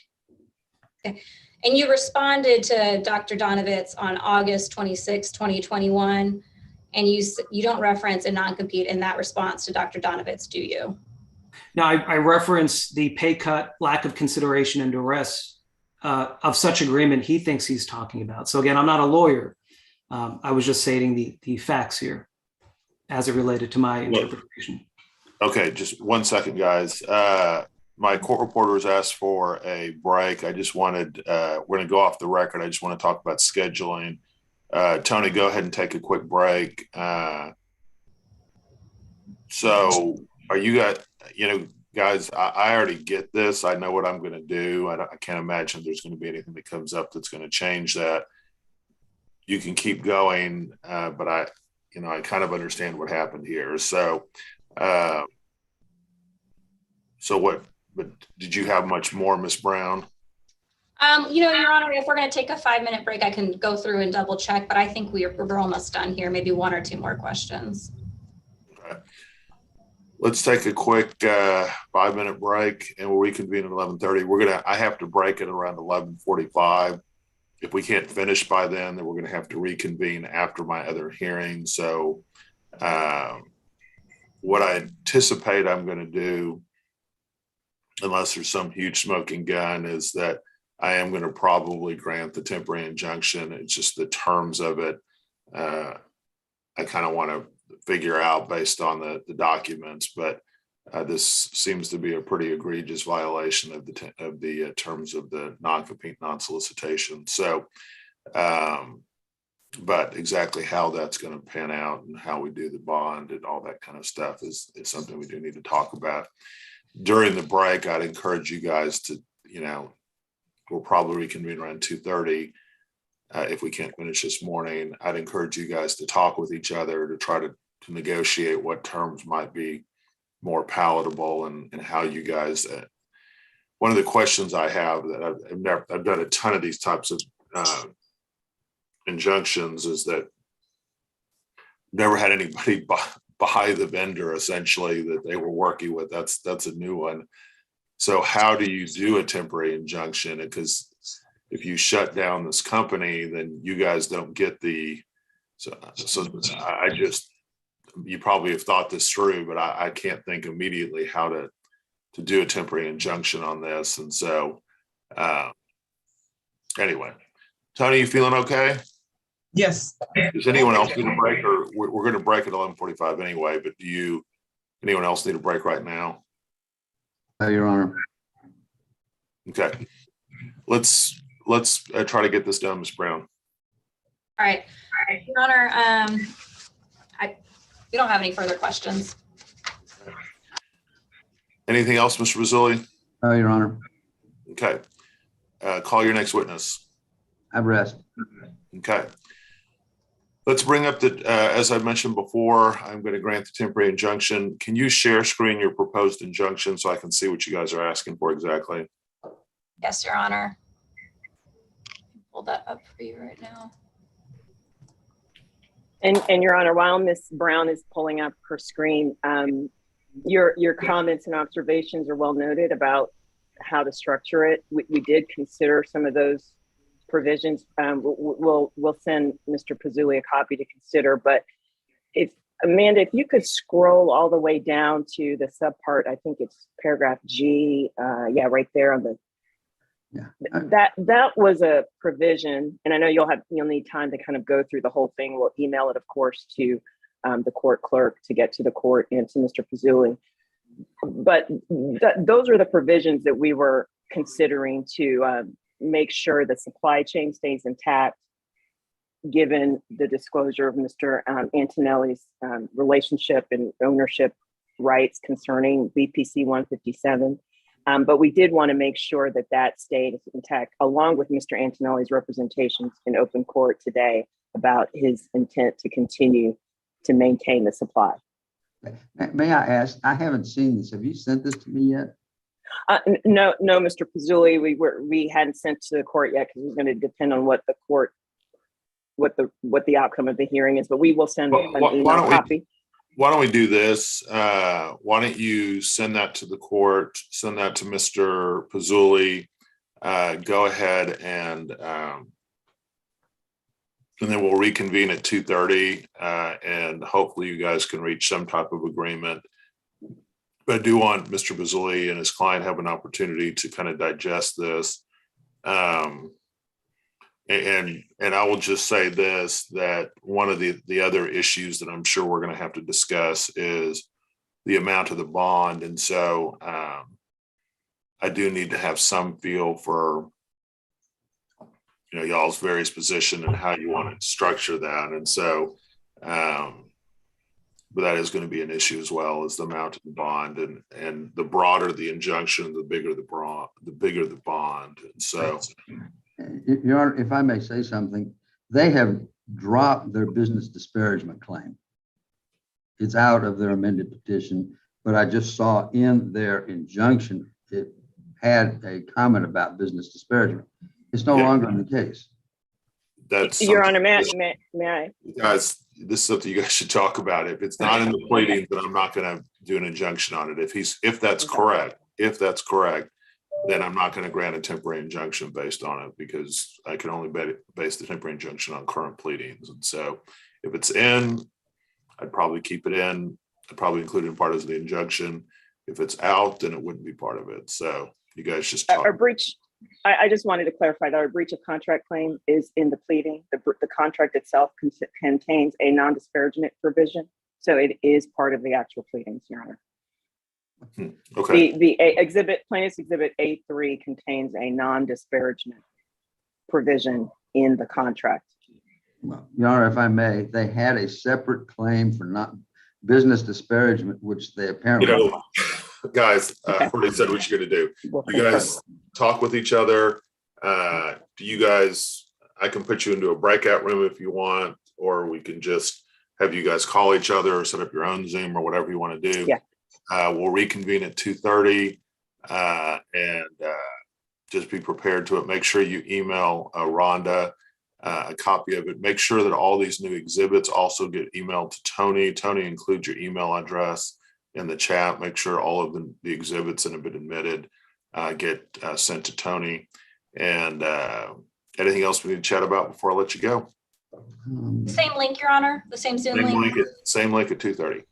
Okay. And you responded to Dr. Donovitz on August 26, 2021, and you don't reference a non-compete in that response to Dr. Donovitz, do you? Now, I reference the pay cut, lack of consideration, and duress of such agreement he thinks he's talking about. So again, I'm not a lawyer. I was just stating the facts here as it related to my interpretation. Okay, just 1 second, guys. my court reporters asked for a break. I just wanted, we're going to go off the record. I just want to talk about scheduling. Tony, go ahead and take a quick break. So are you guys, guys, I already get this. I know what I'm going to do. I can't imagine there's going to be anything that comes up that's going to change that. You can keep going, but I kind of understand what happened here. So, but did you have much more, Ms. Brown? Your Honor, if we're going to take a 5-minute break, I can go through and double check, but I think we're almost done here. Maybe 1 or 2 more questions. Okay. Let's take a quick 5-minute break and we'll reconvene at 11:30. I have to break at around 11:45. If we can't finish by then we're going to have to reconvene after my other hearing. So what I anticipate I'm going to do, unless there's some huge smoking gun, is that I am going to probably grant the temporary injunction. It's just the terms of it. I kind of want to figure out based on the documents, but this seems to be a pretty egregious violation of the terms of the non-compete, non-solicitation. So, but exactly how that's going to pan out and how we do the bond and all that kind of stuff is something we do need to talk about. During the break, I'd encourage you guys to, we'll probably reconvene around 2:30. If we can't finish this morning, I'd encourage you guys to talk with each other to try to negotiate what terms might be more palatable and how you guys, one of the questions I have that I've done a ton of these types of injunctions is that never had anybody buy the vendor essentially that they were working with. That's a new one. So how do you do a temporary injunction? Because if you shut down this company, then you guys don't get you probably have thought this through, but I can't think immediately how to do a temporary injunction on this. And so anyway, Tony, you feeling okay? Yes. Does anyone else need a break, or we're going to break at 11:45 anyway, but anyone else need a break right now? Your Honor. Okay. Let's try to get this done, Ms. Brown. All right. Your Honor, we don't have any further questions. Anything else, Mr. Rizzoli? Your Honor. Okay. Call your next witness. I rest. Okay. Let's bring up as I mentioned before, I'm going to grant the temporary injunction. Can you share screen your proposed injunction so I can see what you guys are asking for exactly? Yes, Your Honor. Pull that up for you right now. And Your Honor, while Ms. Brown is pulling up her screen, your comments and observations are well noted about how to structure it. We did consider some of those provisions. We'll send Mr. Pizzulli a copy to consider, but Amanda, if you could scroll all the way down to the subpart, I think it's paragraph G, right there on the, that was a provision, and I know you'll need time to kind of go through the whole thing. We'll email it, of course, to the court clerk to get to the court and to Mr. Pizzulli. But those are the provisions that we were considering to make sure the supply chain stays intact, given the disclosure of Mr. Antonelli's relationship and ownership rights concerning BPC 157. But we did want to make sure that stayed intact, along with Mr. Antonelli's representations in open court today about his intent to continue to maintain the supply. May I ask, I haven't seen this. Have you sent this to me yet? No, Mr. Pizzulli, we hadn't sent to the court yet because it was going to depend on what the court, what the outcome of the hearing is. But we will send an email copy. Why don't we do this? Why don't you send that to the court? Send that to Mr. Pizzulli. Go ahead and then we'll reconvene at 2:30, and hopefully you guys can reach some type of agreement. But I do want Mr. Pizzulli and his client have an opportunity to kind of digest this. And I will just say this, that one of the other issues that I'm sure we're going to have to discuss is the amount of the bond. And so I do need to have some feel for, y'all's various position and how you want to structure that. And so, but that is going to be an issue as well as the amount of the bond, and the broader the injunction, the bigger the bond. And so, Your Honor, if I may say something, they have dropped their business disparagement claim. It's out of their amended petition, but I just saw in their injunction, it had a comment about business disparagement. It's no longer in the case. that's Your Honor, something- may I? guys, this is something you guys should talk about. If it's not in the pleadings, then I'm not going to do an injunction on it. If that's correct, then I'm not going to grant a temporary injunction based on it, because I can only base the temporary injunction on current pleadings. And so if it's in, I'd probably keep it in. I'd probably include it in part of the injunction. If it's out, then it wouldn't be part of it. So you guys just talk. Our breach, I just wanted to clarify that our breach of contract claim is in the pleading. The contract itself contains a non-disparagement provision. So it is part of the actual pleadings, Your Honor. Okay. The plaintiff's exhibit A3 contains a non-disparagement provision in the contract. Well, Your Honor, if I may, they had a separate claim for not business disparagement, which they apparently. Guys, I've already said what you're going to do. You guys talk with each other. I can put you into a breakout room if you want, or we can just have you guys call each other or set up your own Zoom or whatever you want to do. Yeah. We'll reconvene at 2:30 and just be prepared to it. Make sure you email Rhonda a copy of it. Make sure that all these new exhibits also get emailed to Tony. Tony, include your email address in the chat. Make sure all of the exhibits that have been admitted get sent to Tony. And anything else we need to chat about before I let you go? Same link, Your Honor, the same Zoom link. Same link at 2:30.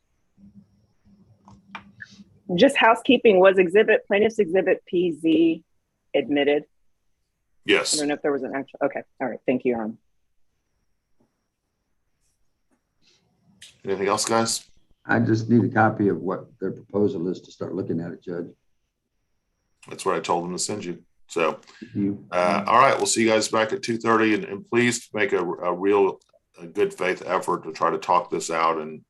Just housekeeping, was plaintiff's exhibit PZ admitted? I Yes. don't know if there was an actual, okay, all right, thank you, Your Honor. Anything else, guys? I just need a copy of what their proposal is to start looking at it, Judge. That's what I told them to send you. So, You. all right, we'll see you guys back at 2:30, and please make a real good faith effort to try to talk this out and